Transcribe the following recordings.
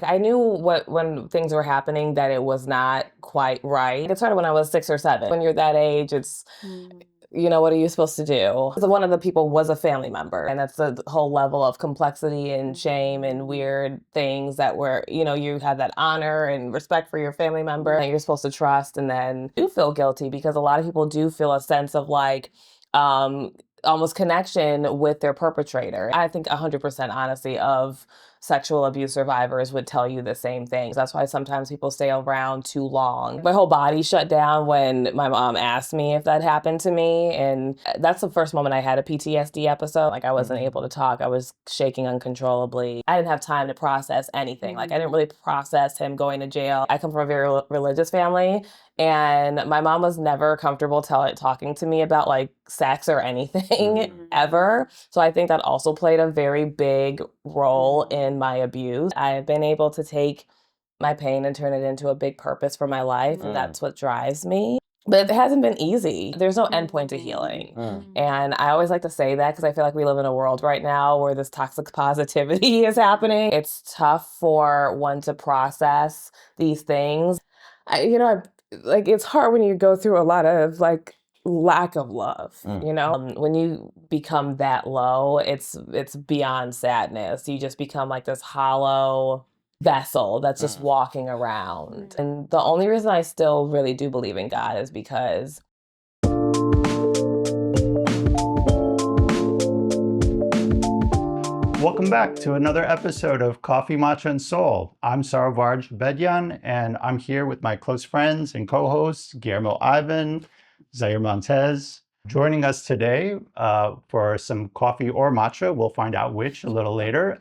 I knew when things were happening that it was not quite right. It started when I was 6 or 7. When you're that age, it's, what are you supposed to do? So one of the people was a family member, and that's the whole level of complexity and shame and weird things that were, you have that honor and respect for your family member that you're supposed to trust, and then you feel guilty because a lot of people do feel a sense of like, almost connection with their perpetrator. I think 100% honesty of sexual abuse survivors would tell you the same thing. That's why sometimes people stay around too long. My whole body shut down when my mom asked me if that happened to me. And that's the first moment I had a PTSD episode. Like I wasn't able to talk. I was shaking uncontrollably. I didn't have time to process anything. Like I didn't really process him going to jail. I come from a very religious family. And my mom was never comfortable talking to me about like sex or anything ever. So I think that also played a very big role in my abuse. I've been able to take my pain and turn it into a big purpose for my life. And that's what drives me. But it hasn't been easy. There's no endpoint to healing. And I always like to say that because I feel like we live in a world right now where this toxic positivity is happening. It's tough for one to process these things. It's hard when you go through a lot of like lack of love, when you become that low, it's beyond sadness. You just become like this hollow vessel that's just walking around. And the only reason I still really do believe in God is because welcome back to another episode of Coffee, Matcha, and Soul. I'm Sarvarj Bedyan, and I'm here with my close friends and co-hosts, Guillermo Ivan, Zaire Montez. Joining us today for some coffee or matcha, we'll find out which a little later,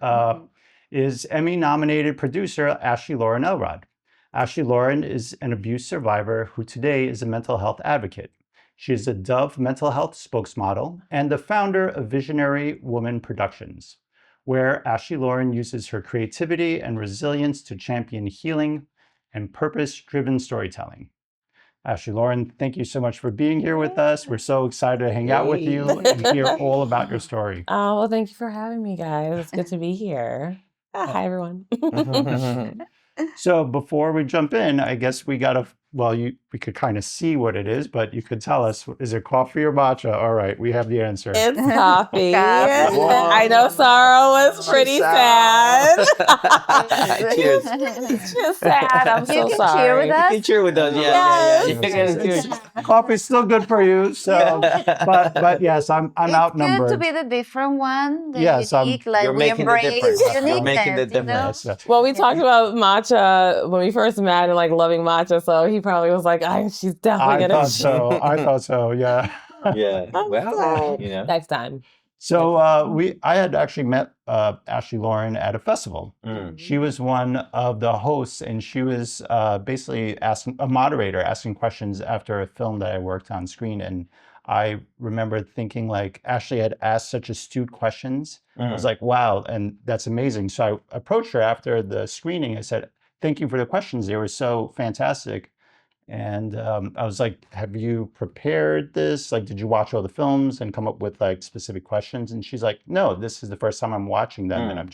is Emmy-nominated producer Ashley-Lauren Elrod. Ashley-Lauren is an abuse survivor who today is a mental health advocate. She is a Dove mental health spokesmodel and the founder of Visionary Woman Productions, where Ashley-Lauren uses her creativity and resilience to champion healing and purpose-driven storytelling. Ashley-Lauren, thank you so much for being here with us. We're so excited to hang out with you and hear all about your story. Oh, well, thank you for having me, guys. It's good to be here. Hi, everyone. So before we jump in, I guess we could kind of see what it is, but you could tell us, is it coffee or matcha? All right, we have the answer. It's coffee. I know Sarah was pretty sad. Cheers. It's just sad. I'm so You can sorry. cheer with us. You can cheer with us. Yes. Coffee's still good for you, so but yes, I'm outnumbered. It's good to be the different one, the Yes, unique, like you're we making the embrace difference. uniqueness, You're making the you know? difference. Well, we talked about matcha when we first met and like loving matcha, so he probably was like, she's definitely I gonna. thought so. Yeah. Yeah. Well, Next time. So I had actually met Ashley-Lauren at a festival. She was one of the hosts, and she was basically a moderator asking questions after a film that I worked on screen. And I remember thinking like Ashley had asked such astute questions. I was like, wow, and that's amazing. So I approached her after the screening. I said, thank you for the questions. They were so fantastic. And I was like, have you prepared this? Like, did you watch all the films and come up with like specific questions? And she's like, no, this is the first time I'm watching them. And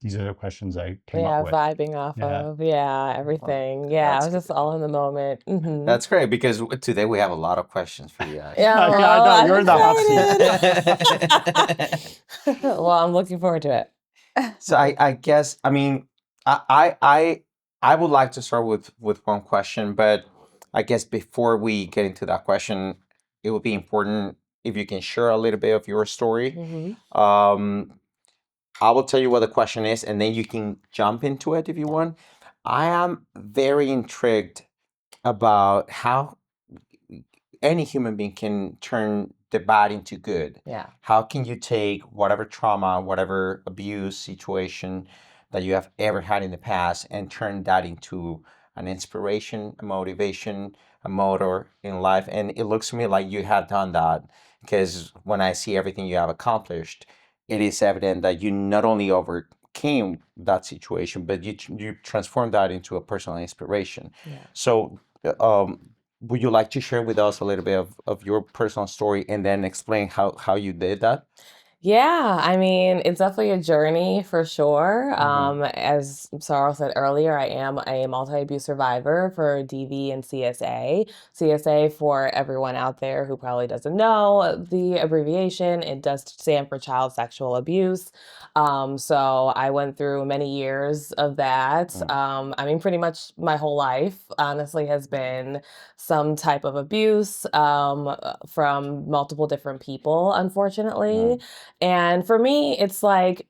these are the questions I came up with. Vibing off of. Yeah, everything. Yeah, I was just all in the moment. That's great because today we have a lot of questions for you. Yeah, I know, you're in the hot seat. Well, I'm looking forward to it. So I guess, I would like to start with one question, but I guess before we get into that question, it would be important if you can share a little bit of your story. I will tell you what the question is, and then you can jump into it if you want. I am very intrigued about how any human being can turn the bad into good. Yeah. How can you take whatever trauma, whatever abuse situation that you have ever had in the past and turn that into an inspiration, a motivation, a motor in life? And it looks to me like you have done that, because when I see everything you have accomplished, it is evident that you not only overcame that situation, but you transformed that into a personal inspiration. Yeah. So would you like to share with us a little bit of your personal story and then explain how you did that? Yeah, I mean, it's definitely a journey for sure. Mm-hmm. As Sarah said earlier, I am a multi-abuse survivor for DV and CSA. CSA, for everyone out there who probably doesn't know the abbreviation, it does stand for child sexual abuse. So I went through many years of that. I mean, pretty much my whole life, honestly, has been some type of abuse from multiple different people, Mm-hmm. unfortunately. And for me, it's like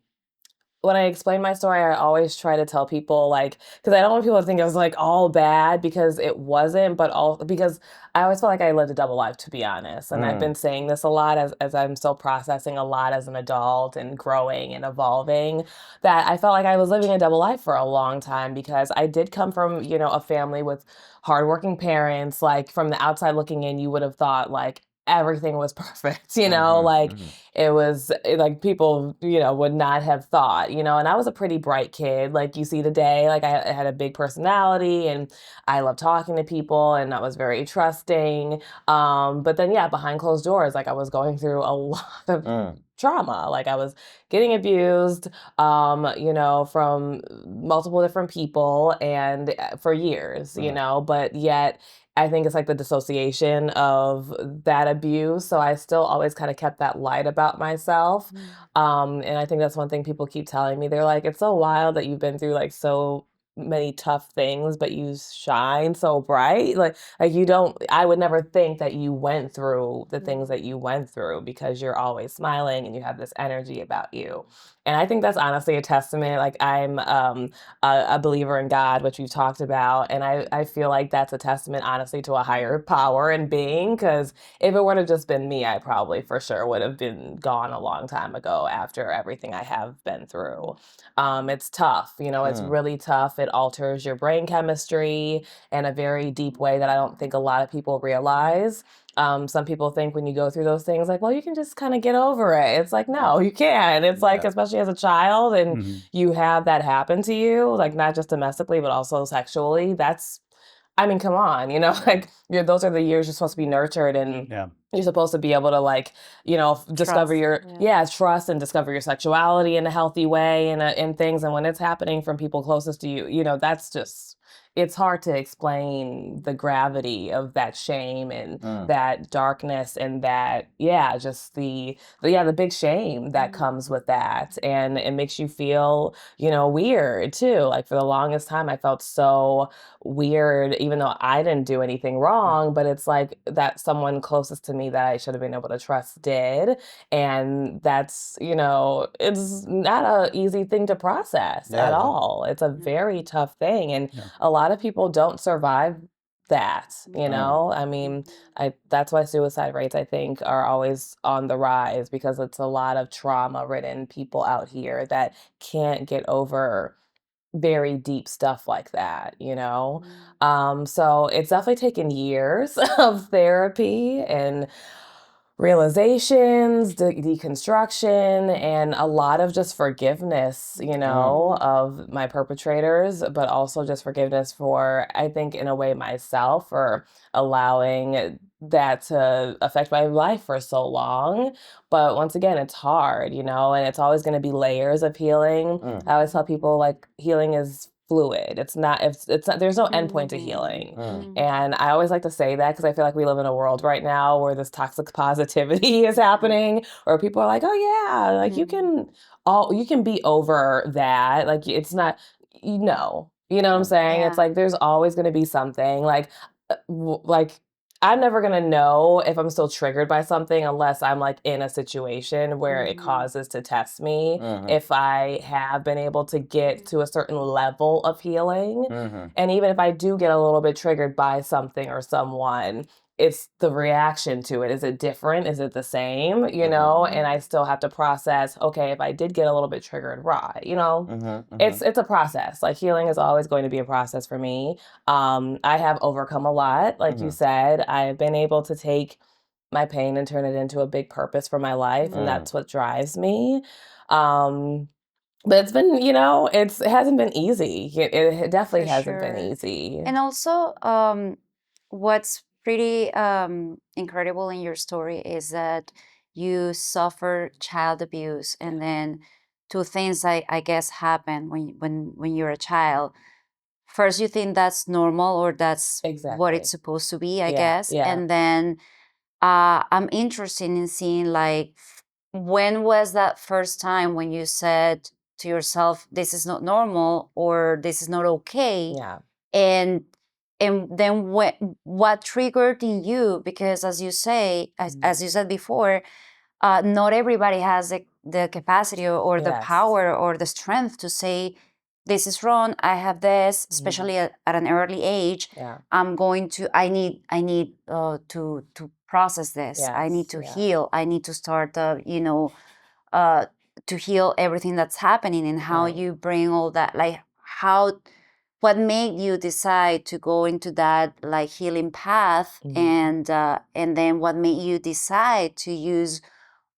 when I explain my story, I always try to tell people, like, because I don't want people to think it was like all bad, because it wasn't, but all because I always felt like I lived a double life, to be honest. And I've Mm. been saying this a lot as I'm still processing a lot as an adult and growing and evolving, that I felt like I was living a double life for a long time, because I did come from, a family with hardworking parents. Like, from the outside looking in, you would have thought like everything was perfect, Mm-hmm. like Mm-hmm. it was like people, would not have thought, and I was a pretty bright kid, like you see today. Like, I had a big personality, and I loved talking to people, and I was very trusting. But then, yeah, behind closed doors, like I was going through a lot of Mm. trauma. Like, I was getting abused, from multiple different people, and for years, Mm. but yet I think it's like the dissociation of that abuse. So I still always kind of kept that light about myself. And I think that's one thing people keep telling me. They're like, it's so wild that you've been through like so many tough things, but you shine so bright. Like you don't, I would never think that you went through the things that you went through, because you're always smiling and you have this energy about you. And I think that's honestly a testament. Like, I'm a believer in God, which we've talked about. And I feel like that's a testament, honestly, to a higher power and being. Because if it would have just been me, I probably for sure would have been gone a long time ago after everything I have been through. It's tough, it's Mm. really tough. It alters your brain chemistry in a very deep way that I don't think a lot of people realize. Some people think when you go through those things, like, well, you can just kind of get over it. It's like, Yeah. no, you can't. It's like, Yeah. especially as a child, and Mhm. you have that happen to you, like not just domestically, but also sexually. I mean, come on, like those are the years you're supposed to be nurtured, and Yeah. you're supposed to be able to, like, discover Trust, your, yeah. yeah, trust and discover your sexuality in a healthy way, and things. And when it's happening from people closest to you, that's just, it's hard to explain the gravity of that shame and Mm. that darkness, and that, yeah, just the big shame that comes with that. And it makes you feel, weird too. Like, for the longest time, I felt so weird, even though I didn't do anything wrong, but it's like that someone closest to me that I should have been able to trust did. And that's, it's not a easy thing to process Yeah. at Yeah. all. It's a very tough thing. And Yeah. a lot of people don't survive that, Mm. I mean, that's why suicide rates, I think, are always on the rise, because it's a lot of trauma ridden people out here that can't get over very deep stuff like that, so it's definitely taken years of therapy and realizations, deconstruction, and a lot of just forgiveness, Mm. of my perpetrators, but also just forgiveness for, I think, in a way, myself, for allowing that to affect my life for so long. But once again, it's hard, and it's always going to be layers of healing. Mm. I always tell people, like, healing is fluid. It's not, there's no endpoint to healing. Mm. And I always like to say that, because I feel like we live in a world right now where this toxic positivity is happening, or people are like, oh yeah, like you can be over that. Like, it's not, you know what I'm Mm. saying? It's Yeah. like there's always going to be something, like, like, I'm never gonna know if I'm still triggered by something unless I'm like in a situation where it causes to test me Mm-hmm. if I have been able to get to a certain level of healing. Mm-hmm. And even if I do get a little bit triggered by something or someone, it's the reaction to it. Is it different? Is it the same? And I still have to process, okay, if I did get a little bit triggered, right, Mm-hmm. Mm-hmm. it's a process. Like, healing is always going to be a process for me. I have overcome a lot, like you Mm-hmm. said. I've been able to take my pain and turn it into a big purpose for my life, and Mm. that's what drives me. Um, but it's been, it hasn't been easy. It definitely For hasn't been sure. easy. And also, what's pretty incredible in your story is that you suffer child abuse, and then two things I guess happen when you're a child. First, you think that's normal or that's what Exactly. it's supposed to be, I Yeah, guess. yeah. And then I'm interested in seeing, like, when was that first time when you said to yourself, this is not normal or this is not okay? Yeah. And then what triggered in you? Because as you say, as you said before, not everybody has the capacity or the Yes. power or the strength to say, this is wrong, I have this, especially at an early age. Yeah. I need to process this. I need Yes. to Yeah. heal. I need to start to heal everything that's happening. And how Right. you bring all that, like, what made you decide to go into that, like, healing path, and then what made you decide to use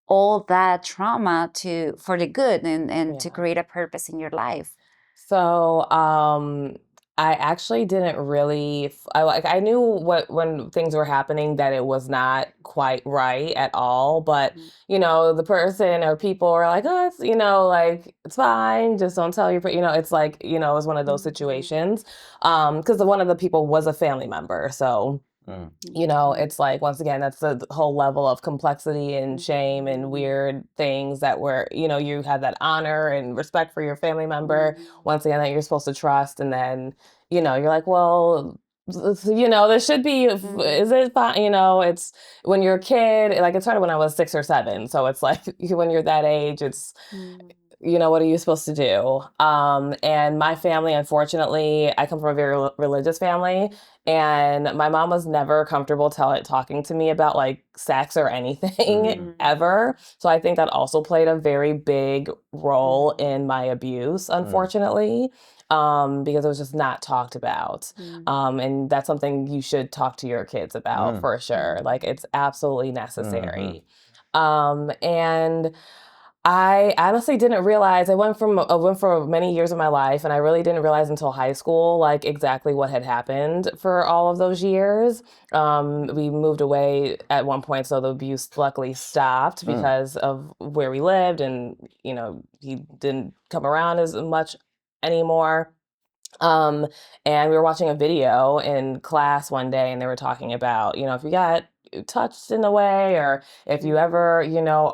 all that trauma for the good, and to Yeah. create a purpose in your life? So, I actually didn't really, I knew when things were happening that it was not quite right at all, but the person or people are like, oh, it's, like, it's fine, just don't tell your, it's like, it was one of those situations. Because one of the people was a family member. So, it's like, once again, that's the whole level of complexity and shame and weird things that were, you have that honor and respect for your family member, once again, that you're supposed to trust. And then, you're like, well, there should be, is it fine? It's when you're a kid, like, it started when I was 6 or 7. So it's like, when you're that age, it's, what are you supposed to do? And my family, unfortunately, I come from a very religious family, and my mom was never comfortable talking to me about, like, sex or anything ever. So I think that also played a very big role in my abuse, unfortunately, because it was just not talked about. And that's something you should talk to your kids about for sure. Like, it's absolutely necessary. And I honestly didn't realize. I went for many years of my life, and I really didn't realize until high school, like, exactly what had happened for all of those years. We moved away at one point, so the abuse luckily stopped because of where we lived, and he didn't come around as much anymore. Um, and we were watching a video in class one day, and they were talking about, if you got touched in a way, or if you ever,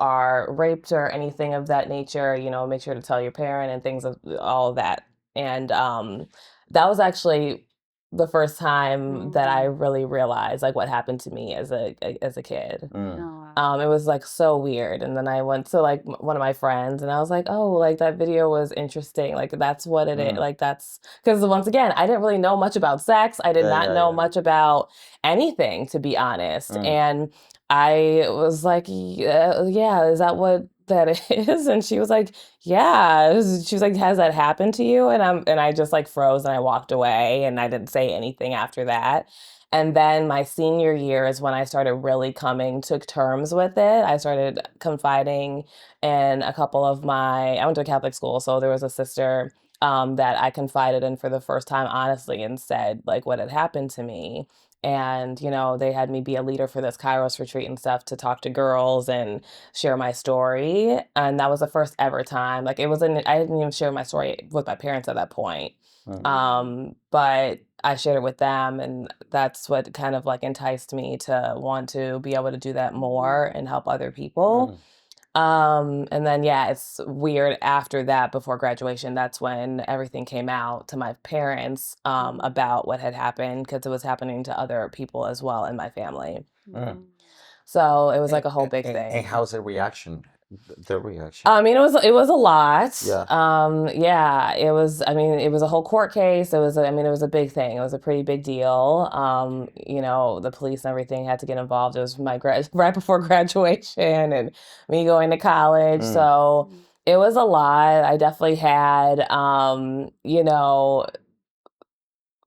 are raped or anything of that nature, make sure to tell your parent and things of all of that. And that was actually the first time that I really realized, like, what happened to me as a kid. It was, like, so weird. And then I went to, like, one of my friends, and I was like, oh, like, that video was interesting. Like, that's what it is. Like, that's because, once again, I didn't really know much about sex. I did not know much about anything, to be honest. And I was like, yeah, is that what that is? And she was like, yeah. She was like, has that happened to you? And I just, like, froze, and I walked away, and I didn't say anything after that. And then my senior year is when I started really coming to terms with it. I started confiding in a couple of I went to a Catholic school, so there was a sister that I confided in for the first time, honestly, and said, like, what had happened to me. And, they had me be a leader for this Kairos retreat and stuff, to talk to girls and share my story. And that was the first ever time. Like, I didn't even share my story with my parents at that point. But I shared it with them, and that's what kind of, like, enticed me to want to be able to do that more and help other people. And then, yeah, it's weird, after that, before graduation, that's when everything came out to my parents about what had happened, because it was happening to other people as well in my family. So it was like a whole big And thing. how's the reaction? The reaction. I mean, it was a lot. Yeah. Yeah, it was. I mean, it was a whole court case. It was. It was a big thing. It was a pretty big deal. The police and everything had to get involved. It was my right before graduation, and me going to college. So it was a lot. I definitely had,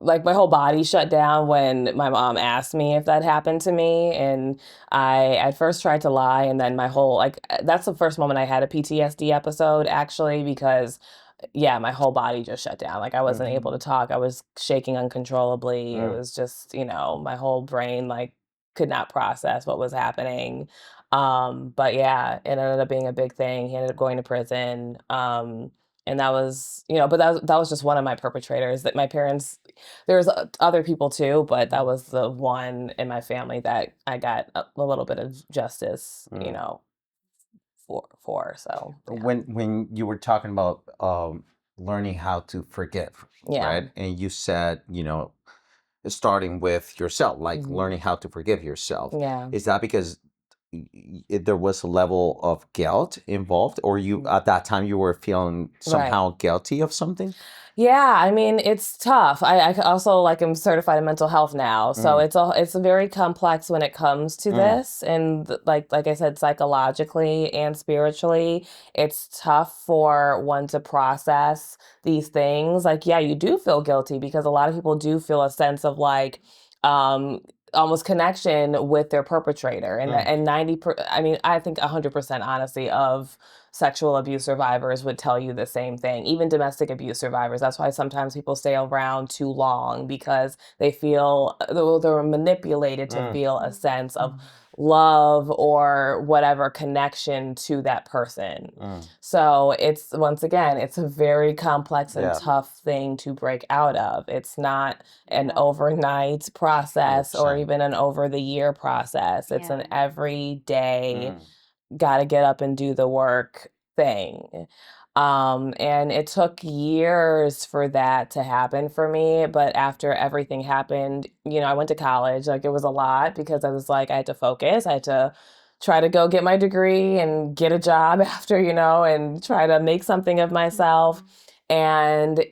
like, my whole body shut down when my mom asked me if that happened to me. And I at first tried to lie, and then my whole, like, that's the first moment I had a PTSD episode, actually, because, yeah, my whole body just shut down. Like, I wasn't able to talk. I was shaking uncontrollably. It was just, my whole brain, like, could not process what was happening. But yeah, it ended up being a big thing. He ended up going to prison. And that was, but that was just one of my perpetrators. That my parents, there's other people too, but that was the one in my family that I got a little bit of justice, for. So yeah. When you were talking about learning how to forgive, Yeah. right? And you said, starting with yourself, like Mhm. learning how to forgive yourself. Yeah. Is that because there was a level of guilt involved, or you Mhm. at that time you were feeling somehow guilty of something? Yeah, I mean, it's tough. I also am certified in mental health now, so it's very complex when it comes to this, and like I said, psychologically and spiritually, it's tough for one to process these things. Like, yeah, you do feel guilty because a lot of people do feel a sense of um, almost connection with their perpetrator, and I mean, I think 100% honestly of sexual abuse survivors would tell you the same thing. Even domestic abuse survivors. That's why sometimes people stay around too long, because they feel they're manipulated to feel a sense of love or whatever connection to that person. So it's, once again, it's a very complex and tough thing to break out of. It's not an overnight process or 100%. even an over the year process. It's an everyday got to get up and do the work thing. And it took years for that to happen for me. But after everything happened, I went to college. Like, it was a lot because I was like, I had to focus. I had to try to go get my degree and get a job after, and try to make something of myself. And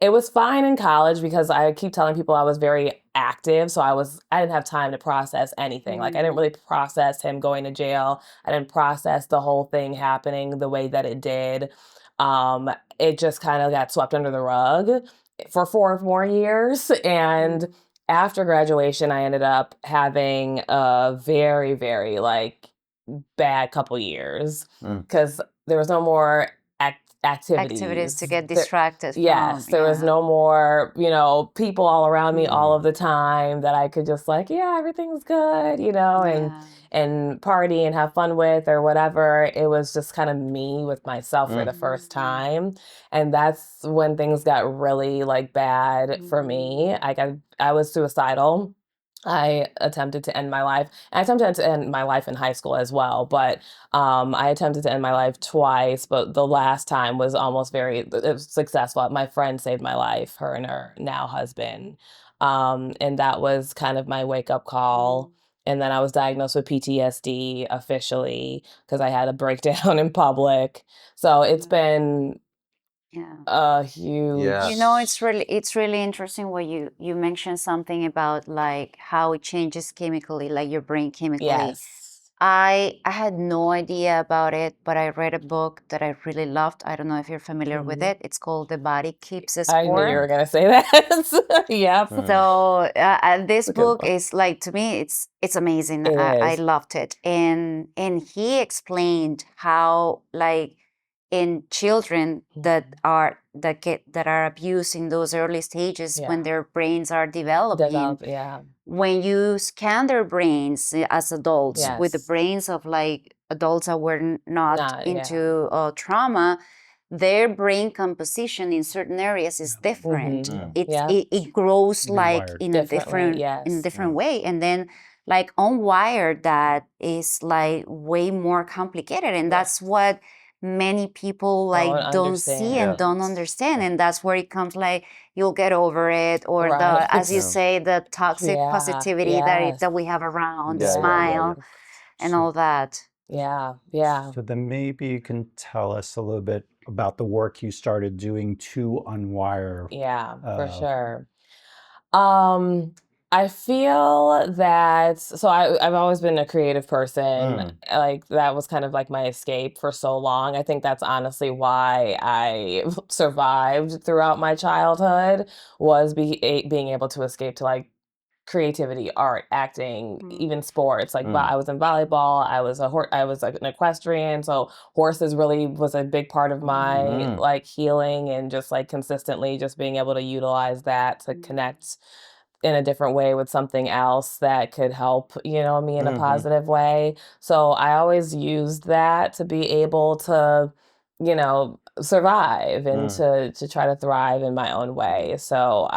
it was fine in college because I keep telling people I was very active. So I didn't have time to process anything. Like, I didn't really process him going to jail. I didn't process the whole thing happening the way that it did. It just kind of got swept under the rug for 4 more years. And after graduation, I ended up having a very, very bad couple years because there was no more activities to get distracted from. Yes, there was no more, people all around me all of the time that I could just everything's good, and party and have fun with or whatever. It was just kind of me with myself for the first time. And that's when things got really bad for me. I was suicidal. I attempted to end my life. I attempted to end my life in high school as well, but I attempted to end my life twice, but the last time was almost it was successful. My friend saved my life, her and her now husband. And that was kind of my wake-up call. And then I was diagnosed with PTSD officially because I had a breakdown in public. So it's been a huge... It's really interesting what you mentioned something about how it changes chemically, like your brain chemically. Yes. I had no idea about it, but I read a book that I really loved. I don't know if you're familiar with it. It's called The Body Keeps the Score. I knew you were going to say that. Yep. So this book is to me, it's amazing. I loved it. And he explained how in children that are abused in those early stages when their brains are developing, when you scan their brains as adults with the brains of adults that were not into trauma, their brain composition in certain areas is different. It grows in a different way, and then unwired, that is way more complicated, and that's what many people don't see and don't understand. And that's where it comes you'll get over it, or as you say, the toxic positivity that we have around, smile and all that. So then maybe you can tell us a little bit about the work you started doing to unwire. For sure. I feel that, so I've always been a creative person. That was kind of my escape for so long. I think that's honestly why I survived throughout my childhood, was being able to escape to creativity, art, acting, even sports. I was in volleyball. I was I was an equestrian. So horses really was a big part of my healing, and just consistently just being able to utilize that to connect in a different way with something else that could help, me in a Mm-hmm. positive way. So I always used that to be able to, survive and to try to thrive in my own way. So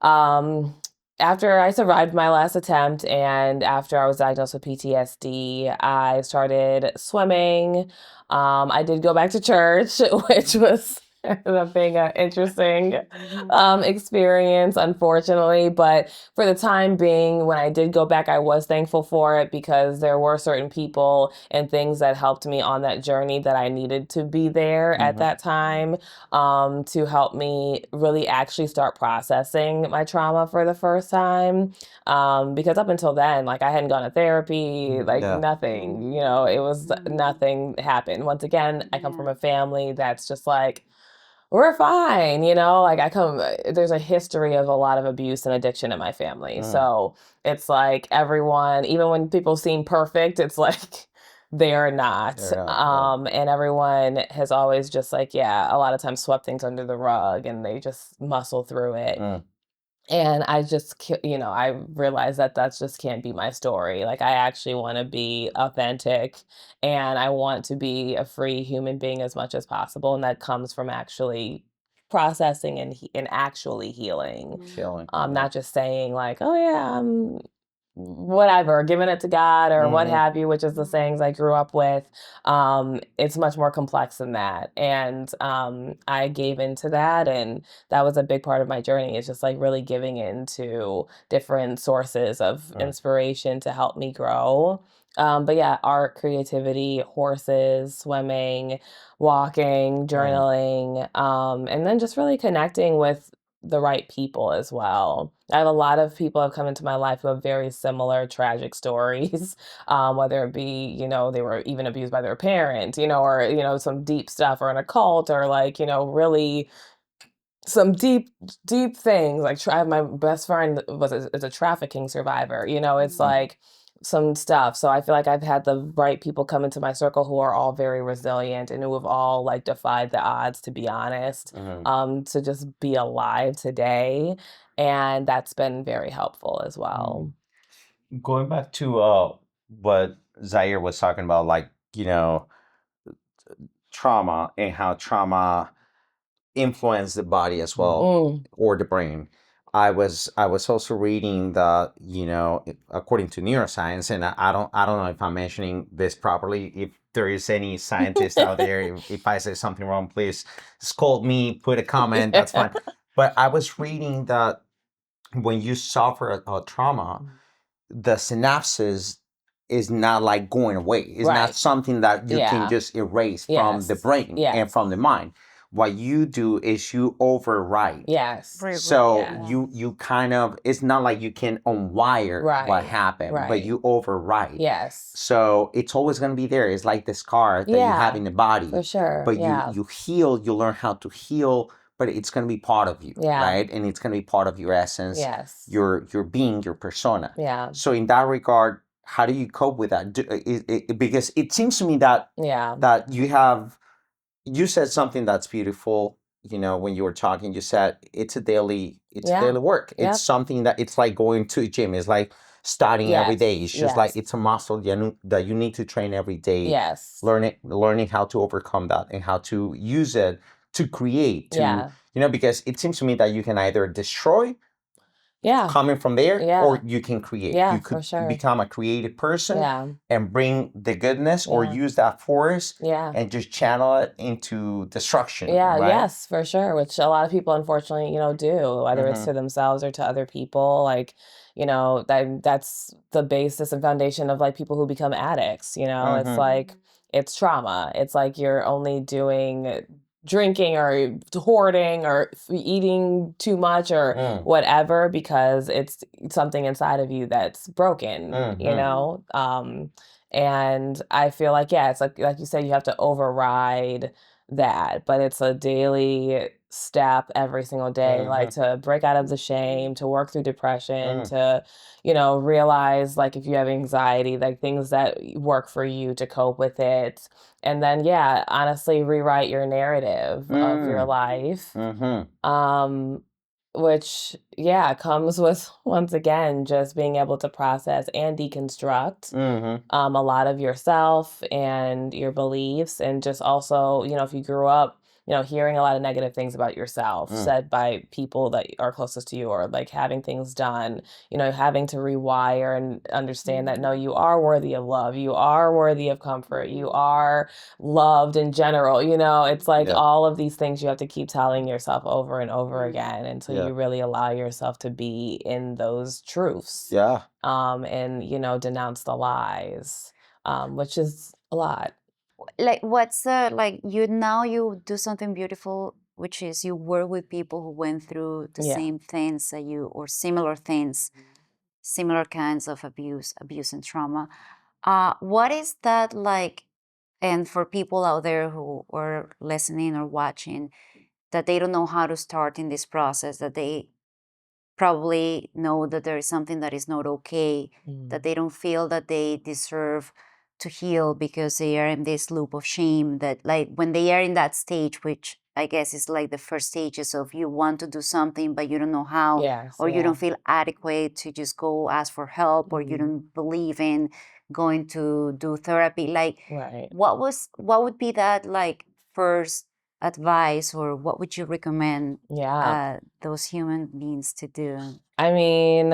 um, after I survived my last attempt and after I was diagnosed with PTSD, I started swimming. I did go back to church, which was ended up being an interesting experience, unfortunately. But for the time being, when I did go back, I was thankful for it because there were certain people and things that helped me on that journey that I needed to be there at that time to help me really actually start processing my trauma for the first time. Because up until then, like I hadn't gone to therapy, like Yeah. nothing, it was nothing happened. Once again, I come from a family that's just like, we're fine, like there's a history of a lot of abuse and addiction in my family. So it's like everyone, even when people seem perfect, it's like they are not. They're not, And everyone has always just like, yeah, a lot of times swept things under the rug and they just muscle through it. And I just, I realized that that's just can't be my story. Like, I actually want to be authentic and I want to be a free human being as much as possible. And that comes from actually processing and actually healing. Feeling. Not just saying, like, oh, yeah, I'm whatever, giving it to God or what have you, which is the sayings I grew up with. It's much more complex than that. And I gave into that. And that was a big part of my journey. It's just like really giving into different sources of inspiration to help me grow. But yeah, art, creativity, horses, swimming, walking, journaling, and then just really connecting with the right people as well. I have a lot of people have come into my life who have very similar tragic stories, whether it be, they were even abused by their parent, or, some deep stuff or in a cult or like, really some deep, deep things. Like my best friend is a trafficking survivor. It's like some stuff. So I feel like I've had the right people come into my circle who are all very resilient and who have all like defied the odds, to be honest, to just be alive today. And that's been very helpful as well. Going back to what Zaire was talking about, like, trauma and how trauma influence the body as well, or the brain. I was also reading that, according to neuroscience, and I don't know if I'm mentioning this properly. If there is any scientist out there, if I say something wrong, please scold me, put a comment, that's fine. But I was reading that when you suffer a trauma, the synapses is not like going away. It's not Right. something that you can Yeah. just erase from the Yes. brain and Yes. from the mind. What you do is you override. Yes. So Yeah. you kind of, it's not like you can unwire what Right. happened, but Right. you override. Yes. So it's always going to be there. It's like the scar that you have Yeah. in the body. For sure. But Yeah. you heal, you learn how to heal, but it's going to be part of you, Yeah. right? And it's going to be part of your essence, Yes. your being, your persona. Yeah. So in that regard, how do you cope with that? Because it seems to me that Yeah. that you said something that's beautiful. When you were talking, you said it's a daily work. Yep. It's something that it's like going to a gym. It's like studying every Yes. day. It's just like Yes. it's a muscle that you need to train every day. Yes. Learning how to overcome that and how to use it to create. Yeah. Because it seems to me that you can either destroy Yeah. coming from there, Yeah. or you can create. Yeah, You could for sure. become a creative person Yeah. and bring the goodness, or Yeah. use that force Yeah. and just channel it into destruction. Yeah, right? yes, for sure, which a lot of people unfortunately, do, whether it's to themselves or to other people. Like, that's the basis and foundation of like people who become addicts, It's like it's trauma. It's like you're only doing drinking or hoarding or eating too much or whatever because it's something inside of you that's broken, and I feel like, yeah, it's like you said, you have to override that, but it's a daily step every single day, like to break out of the shame, to work through depression, to, realize like if you have anxiety, like things that work for you to cope with it. And then, yeah, honestly, rewrite your narrative of your life. which, yeah, comes with, once again, just being able to process and deconstruct a lot of yourself and your beliefs. And just also, if you grew up, hearing a lot of negative things about yourself said by people that are closest to you, or like having things done, having to rewire and understand that, no, you are worthy of love. You are worthy of comfort. You are loved in general. It's like all of these things you have to keep telling yourself over and over again until you really allow yourself to be in those truths. Yeah. And, denounce the lies, which is a lot. Like, what's like you do something beautiful, which is you work with people who went through the same things that you, or similar things, similar kinds of abuse and trauma. What is that like? And for people out there who are listening or watching, that they don't know how to start in this process, that they probably know that there is something that is not okay, that they don't feel that they deserve to heal because they are in this loop of shame, that like when they are in that stage, which I guess is like the first stages of you want to do something but you don't know how, or you don't feel adequate to just go ask for help, or you don't believe in going to do therapy. Like, what would be that like first advice, or what would you recommend those human beings to do? I mean,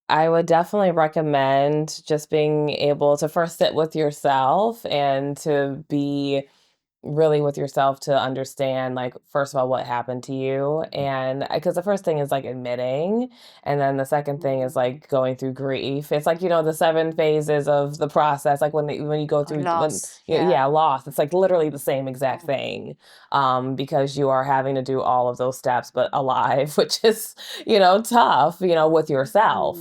I would definitely recommend just being able to first sit with yourself and to be really with yourself, to understand, like, first of all, what happened to you. And because the first thing is like admitting, and then the second thing is like going through grief. It's like, the 7 phases of the process, like when you go through Loss. loss, it's like literally the same exact thing, because you are having to do all of those steps but alive, which is tough, with yourself.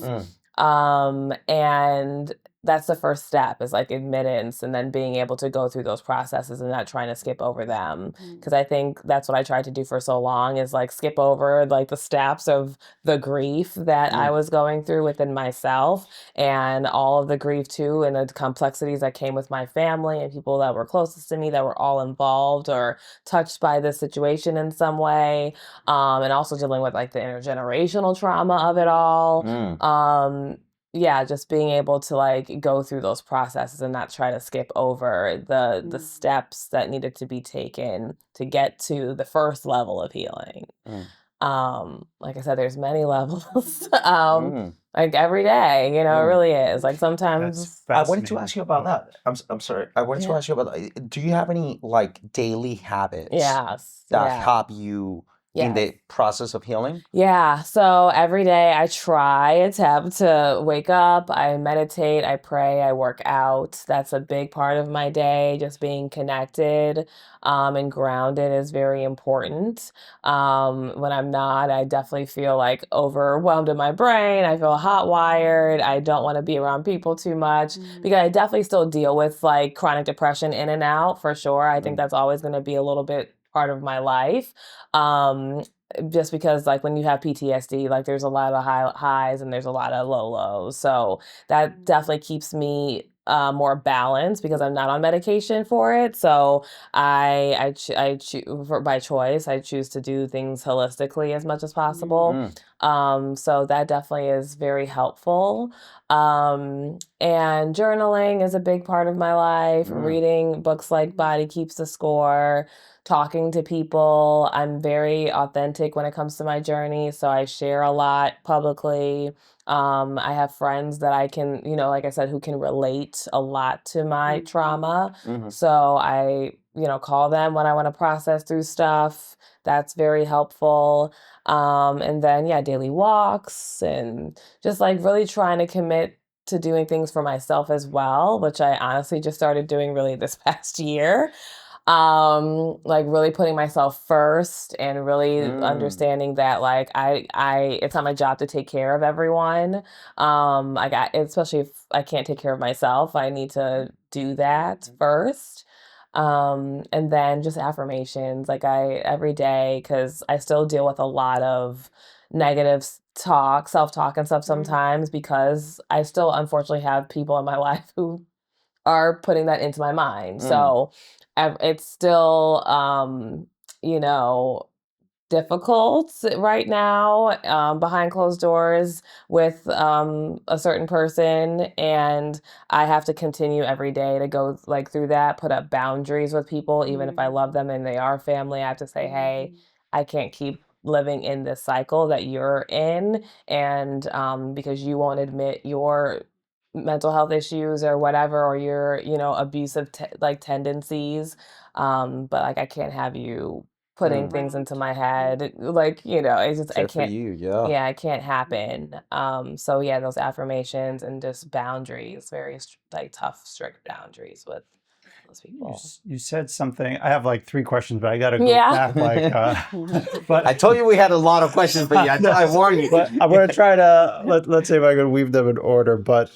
And that's the first step, is like admittance, and then being able to go through those processes and not trying to skip over them. Because I think that's what I tried to do for so long, is like skip over like the steps of the grief that I was going through within myself, and all of the grief too, and the complexities that came with my family and people that were closest to me that were all involved or touched by this situation in some way. And also dealing with like the intergenerational trauma of it all. Yeah, just being able to like go through those processes and not try to skip over the steps that needed to be taken to get to the first level of healing. Like I said, there's many levels. Like every day, it really is. Like sometimes I wanted to ask you about that. I'm sorry. I wanted to ask you about that. Do you have any like daily habits that help you in the process of healing? Yeah. So every day attempt to wake up, I meditate, I pray, I work out. That's a big part of my day. Just being connected and grounded is very important. When I'm not, I definitely feel like overwhelmed in my brain. I feel hot wired. I don't want to be around people too much, because I definitely still deal with like chronic depression in and out, for sure. I think that's always going to be a little bit part of my life. Just because like when you have PTSD, like there's a lot of highs and there's a lot of lows. So that definitely keeps me more balanced, because I'm not on medication for it. So I by choice, I choose to do things holistically as much as possible. So that definitely is very helpful. And journaling is a big part of my life. Reading books like Body Keeps the Score, talking to people. I'm very authentic when it comes to my journey, so I share a lot publicly. I have friends that I can, like I said, who can relate a lot to my trauma. So I, call them when I want to process through stuff. That's very helpful. And then, daily walks, and just like really trying to commit to doing things for myself as well, which I honestly just started doing really this past year. Like really putting myself first, and really understanding that like it's not my job to take care of everyone. Especially if I can't take care of myself, I need to do that first. And then just affirmations, like every day, because I still deal with a lot of negative self-talk and stuff sometimes, because I still unfortunately have people in my life who are putting that into my mind. So it's still, you know, difficult right now behind closed doors with a certain person, and I have to continue every day to go like through that, put up boundaries with people, even if I love them and they are family. I have to say, hey, I can't keep living in this cycle that you're in, and because you won't admit your mental health issues or whatever, or your abusive like tendencies, but like I can't have you putting things into my head, like it's just I Good for can't. you. Yeah. Yeah, it can't happen. So yeah, those affirmations and just boundaries, very like tough, strict boundaries with those people. You said something. I have like 3 questions, but I got to go Yeah. back. Like, but I told you we had a lot of questions for you. I warned you. But I'm going to try to let's see if I can weave them in order. But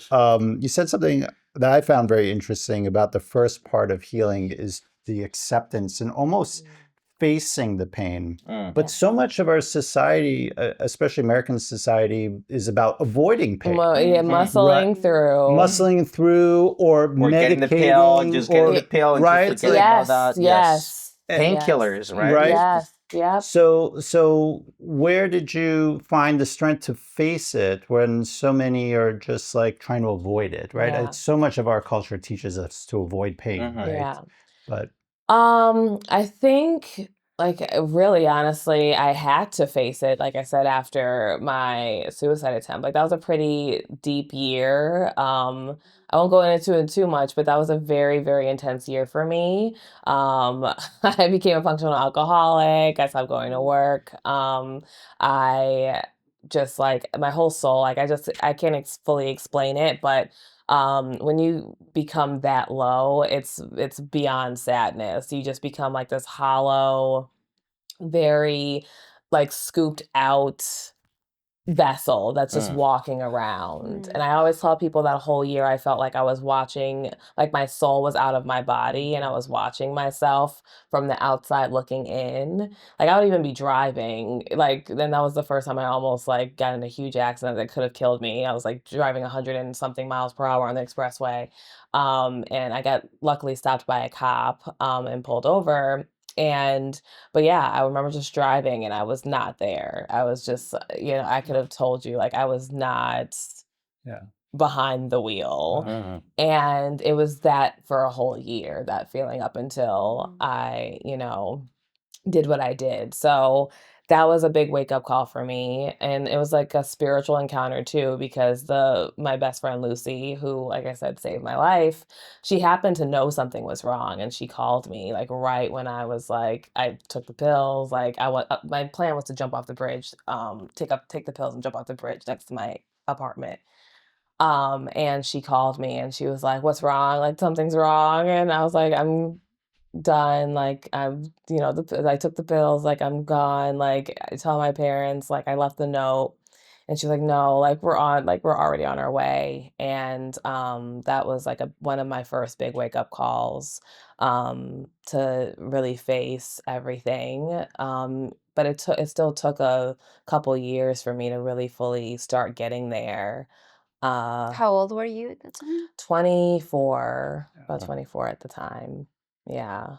you said something that I found very interesting about the first part of healing is the acceptance and almost facing the pain. But so much of our society, especially American society, is about avoiding pain. Yeah, muscling through. Muscling through or getting the medicating. pill, just getting the pill and right? just forgetting about that. Yes. Painkillers, right? Right. Yes. Yeah. So where did you find the strength to face it when so many are just like trying to avoid it, right? Yeah. So much of our culture teaches us to avoid pain, right? Yeah. But I think like really honestly, I had to face it, like I said, after my suicide attempt. Like that was a pretty deep year. I won't go into it too much, but that was a very, very intense year for me. I became a functional alcoholic. I stopped going to work. I just like my whole soul, like I can't fully explain it, but when you become that low, it's beyond sadness. You just become like this hollow, very like scooped out vessel that's just walking around. And I always tell people that whole year I felt like I was watching, like my soul was out of my body and I was watching myself from the outside looking in. Like I would even be driving, like then that was the first time I almost like got in a huge accident that could have killed me. I was like driving 100 and something miles per hour on the expressway. And I got luckily stopped by a cop and pulled over. But yeah, I remember just driving and I was not there. I was just, I could have told you, like, I was not behind the wheel. And it was that for a whole year, that feeling up until I, did what I did. So that was a big wake up call for me. And it was like a spiritual encounter too, because my best friend Lucy, who, like I said, saved my life, she happened to know something was wrong. And she called me like right when I was like, I took the pills. Like my plan was to jump off the bridge, take the pills and jump off the bridge next to my apartment. And she called me and she was like, what's wrong? Like something's wrong. And I was like, I'm done. Like I took the pills, like I'm gone. Like I tell my parents, like I left the note, and she's like, no, like we're already on our way. And that was like one of my first big wake up calls to really face everything. But it still took a couple years for me to really fully start getting there. How old were you at the time? 24, about 24 at the time. Yeah.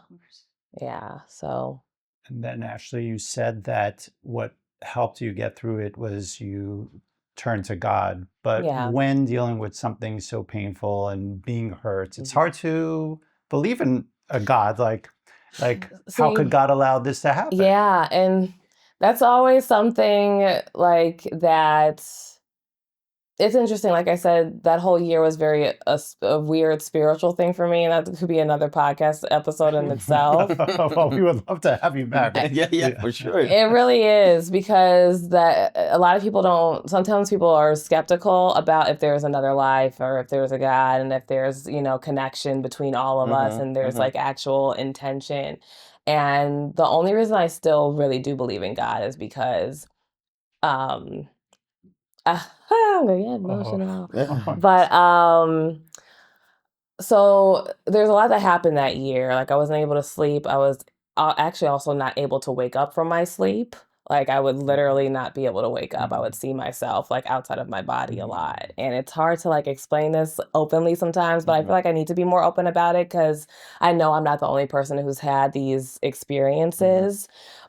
Yeah. So. And then Ashley, you said that what helped you get through it was you turned to God. But when dealing with something so painful and being hurt, it's hard to believe in a God. Like how could God allow this to happen? Yeah. And that's always something like that. It's interesting. Like I said, that whole year was very a weird spiritual thing for me, and that could be another podcast episode in itself. Well, we would love to have you back. Yeah, for sure. It really is, because that a lot of people don't. Sometimes people are skeptical about if there's another life or if there's a God and if there's connection between all of us and there's like actual intention. And the only reason I still really do believe in God is because. I'm gonna get emotional. But so there's a lot that happened that year. Like I wasn't able to sleep. I was actually also not able to wake up from my sleep. Like I would literally not be able to wake up. I would see myself like outside of my body a lot. And it's hard to like explain this openly sometimes, but I feel like I need to be more open about it because I know I'm not the only person who's had these experiences.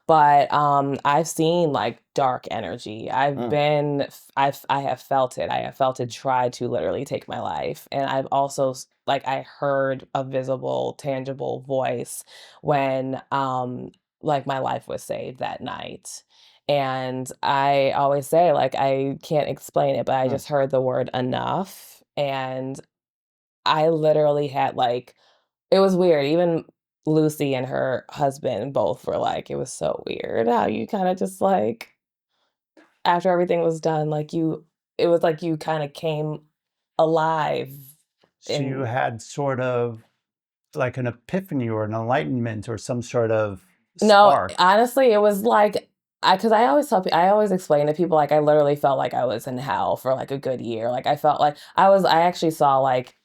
But I've seen like dark energy. I have felt it. I have felt it try to literally take my life. And I've also like I heard a visible, tangible voice when like my life was saved that night. And I always say, like, I can't explain it, but I just heard the word enough. And I literally had like, it was weird. Even Lucy and her husband both were like, it was so weird how you kind of just like, after everything was done, like it was like you kind of came alive. So you had sort of like an epiphany or an enlightenment or some sort of No, spark. honestly, it was like, because I always explain to people, like, I literally felt like I was in hell for like a good year. Like, I felt like I actually saw like,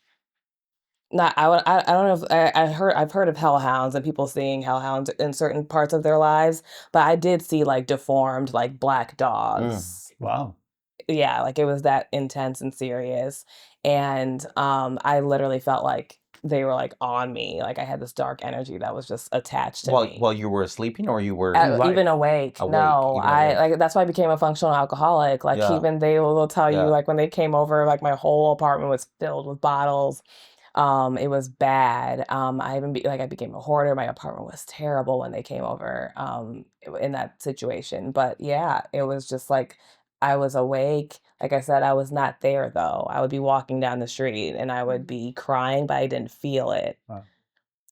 not, I don't know if I've heard of hellhounds and people seeing hellhounds in certain parts of their lives, but I did see like deformed, like black dogs. Wow. Yeah, like it was that intense and serious. And I literally felt like they were like on me. Like I had this dark energy that was just attached to me. While you were sleeping, or you were Even awake. No, even awake? like that's why I became a functional alcoholic. Like Yeah. even they will tell you, Yeah. like when they came over, like my whole apartment was filled with bottles. It was bad. I became a hoarder. My apartment was terrible when they came over in that situation. But yeah, it was just like I was awake. Like I said, I was not there though. I would be walking down the street and I would be crying, but I didn't feel it. Wow.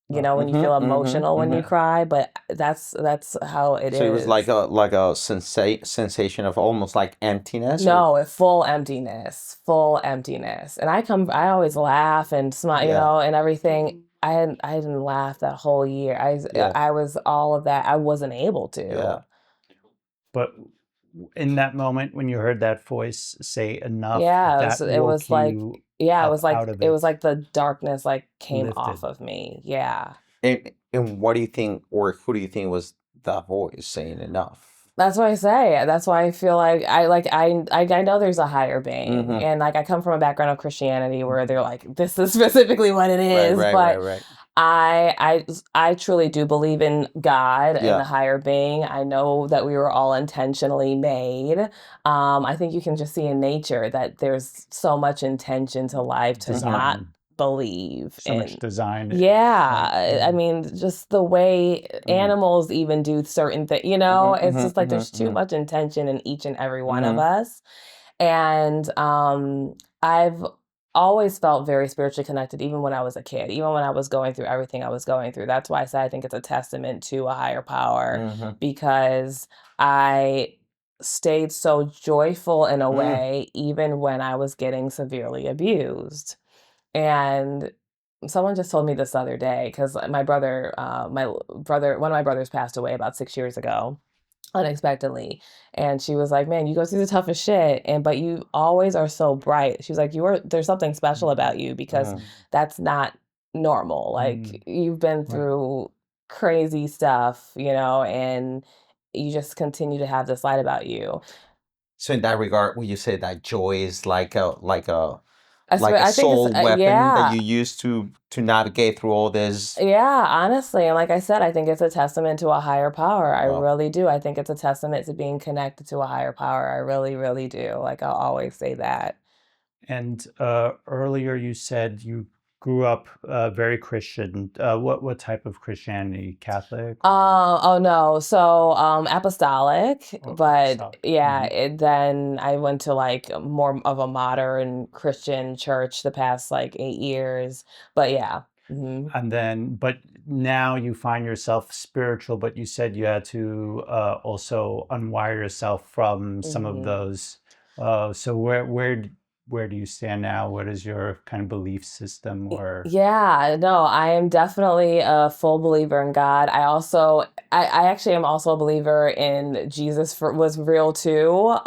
You know, when you feel emotional when you cry, but that's how it So it was is. like a sensation of almost like emptiness. No, full emptiness, full emptiness. And I always laugh and smile, you know, and everything. I didn't laugh that whole year. I was all of that. I wasn't able to. Yeah. But in that moment when you heard that voice say enough, Yeah, that it woke was like, you yeah, up out of it it, was like the darkness like came off lifted. of me. Yeah. And what do you think, or who do you think was that voice saying enough? That's what I say. That's why I feel like I know there's a higher being, and like I come from a background of Christianity where they're like, this is specifically what it is. But Right. I truly do believe in God and Yeah. the higher being. I know that we were all intentionally made. I think you can just see in nature that there's so much intention to life to not Design. believe So much in. design. Yeah, I mean, just the way animals even do certain things, you know, it's just like there's too much intention in each and every one of us. And I've always felt very spiritually connected, even when I was a kid, even when I was going through everything I was going through. That's why I say I think it's a testament to a higher power, because I stayed so joyful in a way, even when I was getting severely abused. And someone just told me this the other day because one of my brothers passed away about 6 years ago unexpectedly. And she was like, man, you go through the toughest shit. But you always are so bright. She was like, there's something special about you because that's not normal. Like you've been through crazy stuff, you know, and you just continue to have this light about you. So in that regard, would you say that joy is like a I think it's soul weapon that yeah. you use to navigate through all this? Yeah, honestly. And like I said, I think it's a testament to a higher power. I Wow. really do. I think it's a testament to being connected to a higher power. I really, really do. Like I'll always say that. And earlier you said you grew up very Christian. What type of Christianity? Catholic? Oh no. So apostolic, Or but apostolic? yeah, then I went to like more of a modern Christian church the past like 8 years. But yeah. And then, but now you find yourself spiritual, but you said you had to also unwire yourself from some of those. So where do you stand now? What is your kind of belief system or? Yeah, no, I am definitely a full believer in God. I actually am also a believer in Jesus was real too,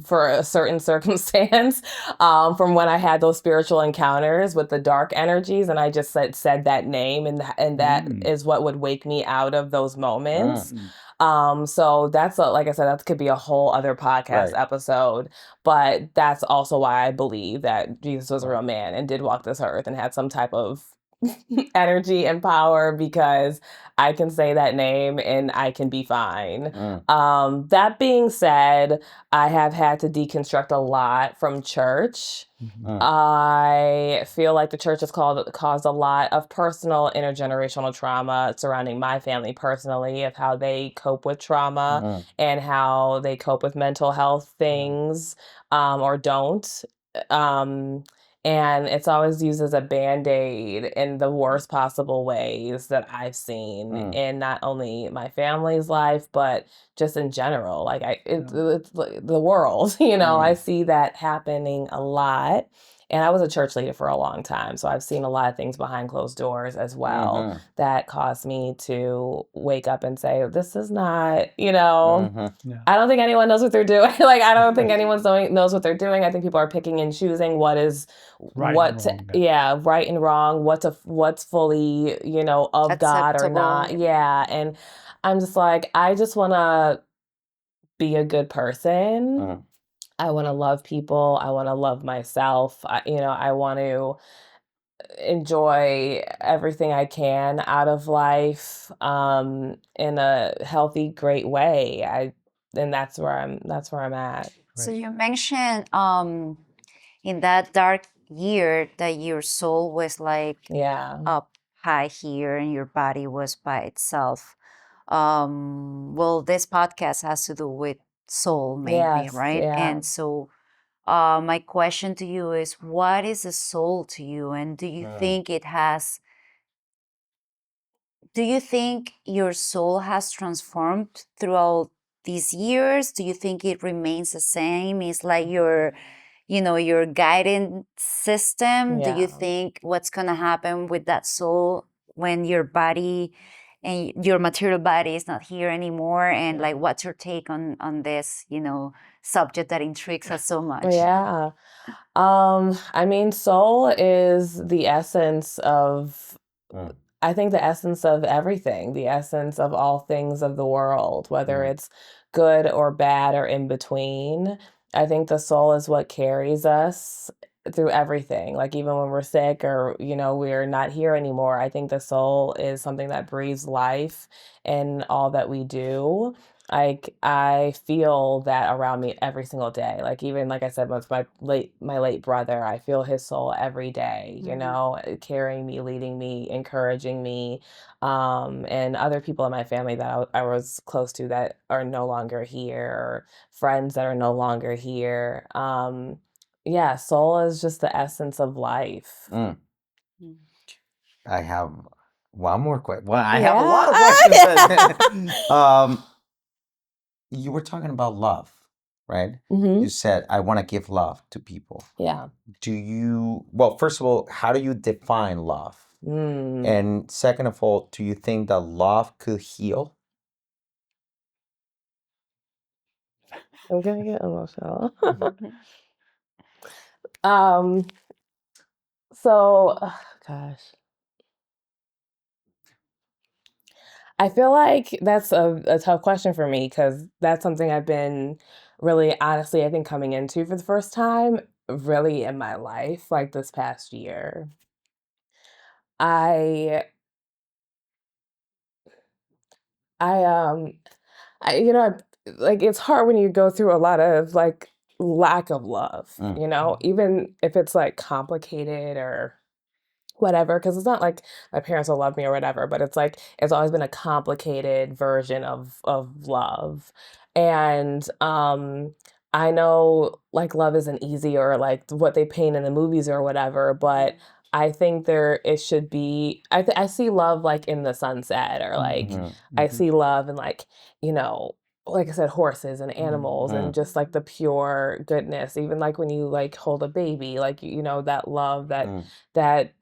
for a certain circumstance, from when I had those spiritual encounters with the dark energies, and I just said that name, and that is what would wake me out of those moments. So like I said, that could be a whole other podcast episode, but that's also why I believe that Jesus was a real man and did walk this earth and had some type of energy and power because I can say that name and I can be fine. That being said, I have had to deconstruct a lot from church. I feel like the church has caused a lot of personal intergenerational trauma surrounding my family personally, of how they cope with trauma and how they cope with mental health things, or don't. And it's always used as a Band-Aid in the worst possible ways that I've seen in not only my family's life, but just in general. Like it's like the world, I see that happening a lot. And I was a church leader for a long time, so I've seen a lot of things behind closed doors as well that caused me to wake up and say, this is not, I don't think anyone knows what they're doing. Like, I don't think anyone knows what they're doing. I think people are picking and choosing what is right and wrong, what's fully, of God or not. Yeah. And I'm just like, I just want to be a good person. I want to love people. I want to love myself. I want to enjoy everything I can out of life, in a healthy, great way. And that's where I'm at. So you mentioned in that dark year that your soul was like up high here and your body was by itself. Well, this podcast has to do with soul mainly, right? And so my question to you is, what is a soul to you? And do you think your soul has transformed throughout these years? Do you think it remains the same? It's like your guidance system. Do you think what's going to happen with that soul when your body and your material body is not here anymore? And like, what's your take on this, subject that intrigues us so much? Yeah. I mean, soul is the essence of, I think the essence of everything, the essence of all things of the world, whether it's good or bad or in between. I think the soul is what carries us through everything. Like even when we're sick or, we're not here anymore, I think the soul is something that breathes life in all that we do. Like I feel that around me every single day. Like even like I said, with my late brother, I feel his soul every day, carrying me, leading me, encouraging me, and other people in my family that I was close to that are no longer here, or friends that are no longer here. Yeah, soul is just the essence of life. I have one more question. Well, I have a lot of questions. You were talking about love, right? You said, I want to give love to people. Yeah. Well, first of all, how do you define love? And second of all, do you think that love could heal? I'm gonna get emotional. So, gosh. I feel like that's a tough question for me because that's something I've been really honestly, I think, coming into for the first time really in my life, like this past year. I I like it's hard when you go through a lot of like lack of love, even if it's like complicated or whatever, because it's not like my parents will love me or whatever, but it's like it's always been a complicated version of love. And I know like love isn't easy or like what they paint in the movies or whatever, but I think it should be, I see love like in the sunset, or like I see love in like, like I said, horses and animals and just like the pure goodness, even like when you like hold a baby, like that love, that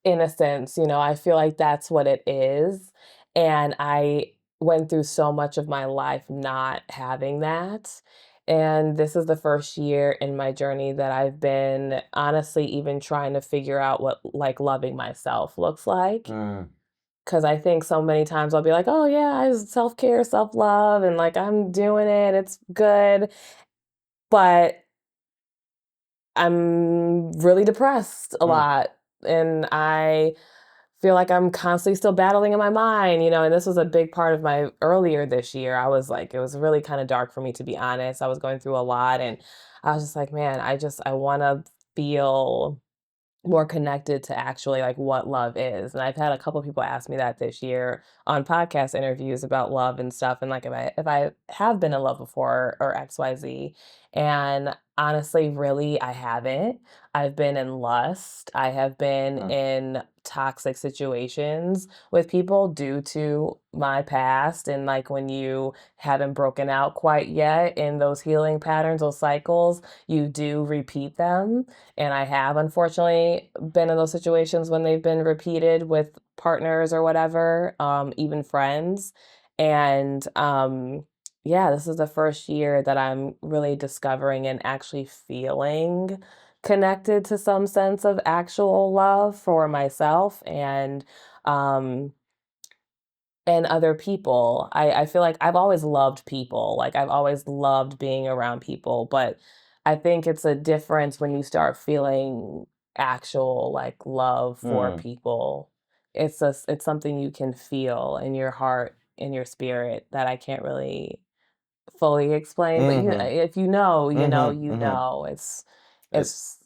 innocence, I feel like that's what it is. And I went through so much of my life not having that. And this is the first year in my journey that I've been honestly even trying to figure out what like loving myself looks like. Because I think so many times I'll be like, oh yeah, I self-care, self-love, and like I'm doing it, it's good. But I'm really depressed a lot and I feel like I'm constantly still battling in my mind, and this was a big part of my earlier this year. I was like, it was really kind of dark for me, to be honest. I was going through a lot, and I was just like, man, I want to feel more connected to actually like what love is. And I've had a couple of people ask me that this year on podcast interviews about love and stuff, and like if I have been in love before or XYZ. And honestly, really I haven't. I've been in lust. I have been in toxic situations with people due to my past, and like when you haven't broken out quite yet in those healing patterns, those cycles, you do repeat them. And I have unfortunately been in those situations when they've been repeated with partners or whatever, even friends. And yeah, this is the first year that I'm really discovering and actually feeling connected to some sense of actual love for myself um and other people. I feel like I've always loved people. Like I've always loved being around people, but I think it's a difference when you start feeling actual like love for Mm. people. It's something you can feel in your heart, in your spirit, that I can't really fully explain, but Mm-hmm. if you know, Mm-hmm. you Mm-hmm. know. It's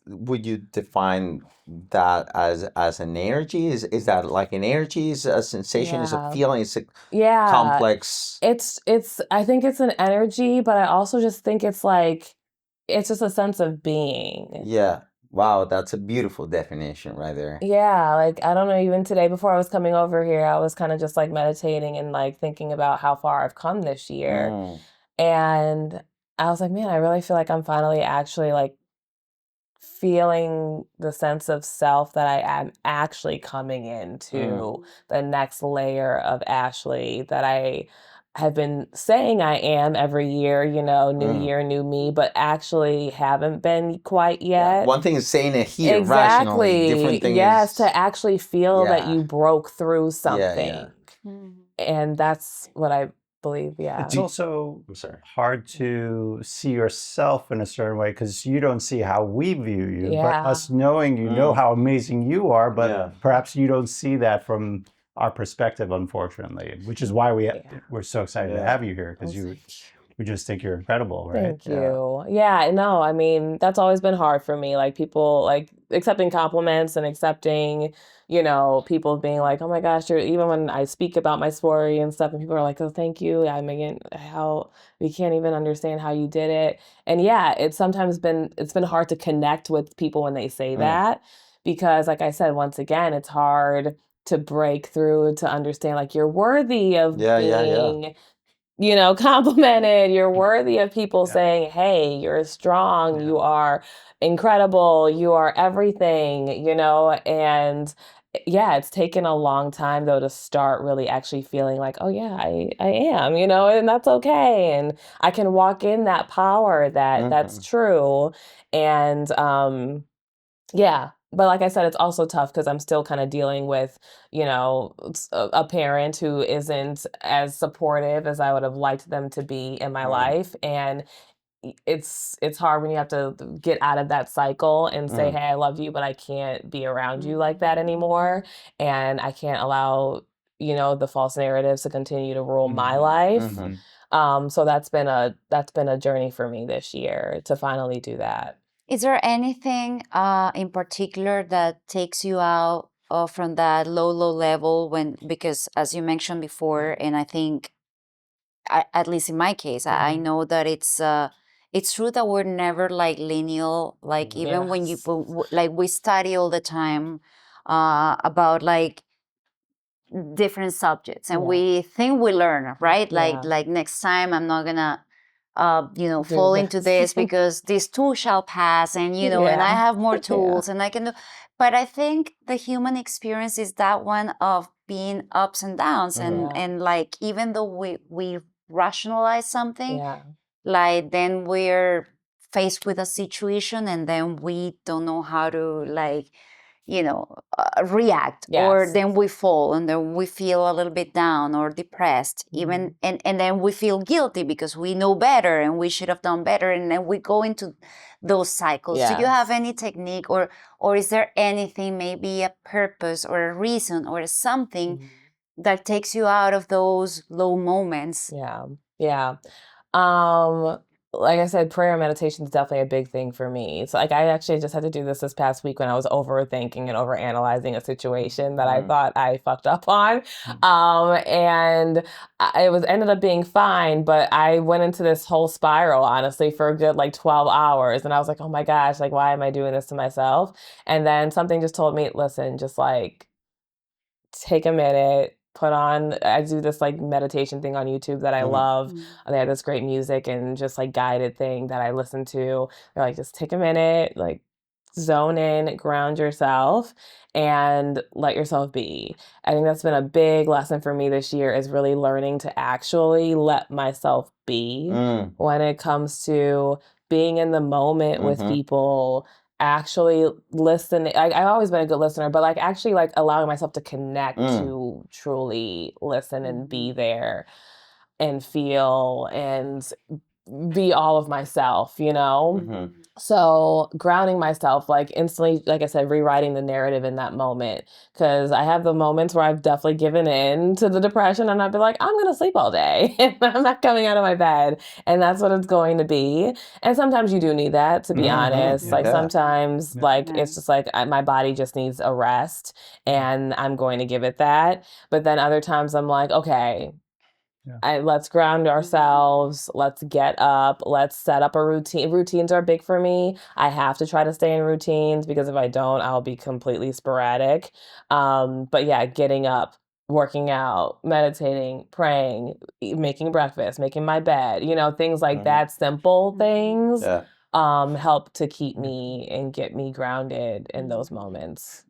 Would you define that as an energy? Is that like an energy? Is a sensation? Is a yeah. feeling? Is a Yeah. complex? It's I think it's an energy, but I also just think it's like it's just a sense of being. Yeah. Wow, that's a beautiful definition right there. Yeah, like I don't know, even today before I was coming over here, I was kind of just like meditating and like thinking about how far I've come this year. Mm. And I was like, man, I really feel like I'm finally actually like feeling the sense of self that I am actually coming Mm. into the next layer of Ashley that I have been saying I am every year, new Mm. year, new me, but actually haven't been quite Yeah. yet. One thing is saying it here rationally. Different Exactly. thing Yes, is, to actually feel that yeah, you broke through yeah, yeah. something. And that's what I believe, yeah. It's also I'm sorry. hard to see yourself in a certain way because you don't see how we view you, but Yeah. us knowing you know Mm. how amazing you are, but Yeah. perhaps you don't see that from our perspective, unfortunately, which is why Yeah. we're so excited to Yeah. have you here because we just think you're incredible, right? Thank you. Yeah, no, I mean, that's always been hard for me. Like people like accepting compliments and accepting, people being like, "Oh my gosh, you're," even when I speak about my story and stuff and people are like, "Oh, thank you." I mean, how we can't even understand how you did it. And yeah, it's been hard to connect with people when they say Mm. that because like I said, once again, it's hard to break through to understand like you're worthy of Yeah, yeah, yeah. being complimented. You're worthy of people Yeah. saying, hey, you're strong, you are incredible, you are everything, and yeah, it's taken a long time though to start really actually feeling like, oh yeah, I am, and that's okay. And I can walk in that power that's Mhm. true. And yeah. But like I said, it's also tough because I'm still kind of dealing with, a parent who isn't as supportive as I would have liked them to be in my Mm. life. And it's hard when you have to get out of that cycle and say, Mm. hey, I love you, but I can't be around you like that anymore. And I can't allow, the false narratives to continue to rule my life. Mhm. So that's been a journey for me this year to finally do that. Is there anything in particular that takes you out from that low level because as you mentioned before, and I think at least in my case, I know that it's true that we're never like linear. Like even when you Yes. like we study all the time about like different subjects, and Yeah. we think we learn, right? Yeah. Like next time I'm not gonna Do fall into this. this because this too shall pass, and and I Yeah. have more Yeah. tools and I can do. But I think the human experience is that one of being ups and downs, Mhm. and like even though we rationalize something, Yeah. like then we're faced with a situation and then we don't know how to like react, or Yes. then we fall and then we feel a little bit down or depressed, even, and then we feel guilty because we know better and we should have done better, and then we go into those cycles. Do you have Yes. any technique, or is there anything, maybe a purpose or a reason or something that takes you out of those low moments? Yeah. Yeah. Um, like I said, prayer and meditation is definitely a big thing for me. So like I actually just had to do this past week when I was overthinking and overanalyzing a situation that I thought I fucked up on. And it was ended up being fine, but I went into this whole spiral, honestly, for a good like 12 hours. And I was like, oh my gosh, like why am I doing this to myself? And then something just told me, listen, just like take a minute, I do this like meditation thing on YouTube that I love. They have this great music and just like guided thing that I listen to. They're like, just take a minute, like zone in, ground yourself, and let yourself be. I think that's been a big lesson for me this year, is really learning to actually let myself be when it comes to being in the moment with people, actually listen. I've always been a good listener, but like actually like allowing myself to connect to truly listen and be there and feel and be all of myself, So grounding myself, like instantly, like I said, rewriting the narrative in that moment. Because I have the moments where I've definitely given in to the depression and I'd be like, I'm going to sleep all day and I'm not coming out of my bed. And that's what it's going to be. And sometimes you do need that, to be honest. Like sometimes like it's just like my body just needs a rest and I'm going to give it that. But then other times I'm like, okay, let's ground ourselves. Let's get up. Let's set up a routine. Routines are big for me. I have to try to stay in routines because if I don't, I'll be completely sporadic. But yeah, getting up, working out, meditating, praying, making breakfast, making my bed, things like that, simple things, help to keep me and get me grounded in those moments.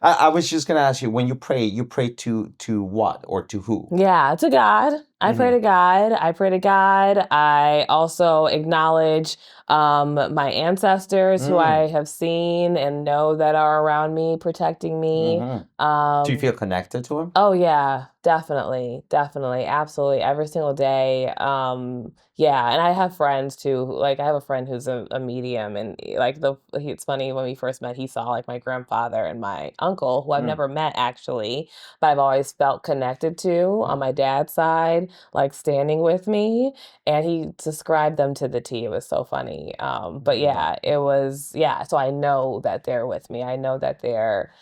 I was just gonna ask you, when you pray to what or to who? Yeah, to God. I pray to God. I pray to God. I also acknowledge my ancestors who I have seen and know that are around me, protecting me. Do you feel connected to him? Oh yeah, definitely, definitely, absolutely, every single day. Yeah, and I have friends too. Like I have a friend who's a medium, and like it's funny, when we first met, he saw like my grandfather and my uncle, who I've never met actually, but I've always felt connected to on my dad's side, like standing with me, and he described them to the T. It was so funny. But yeah, it was, yeah. So I know that they're with me. I know that they're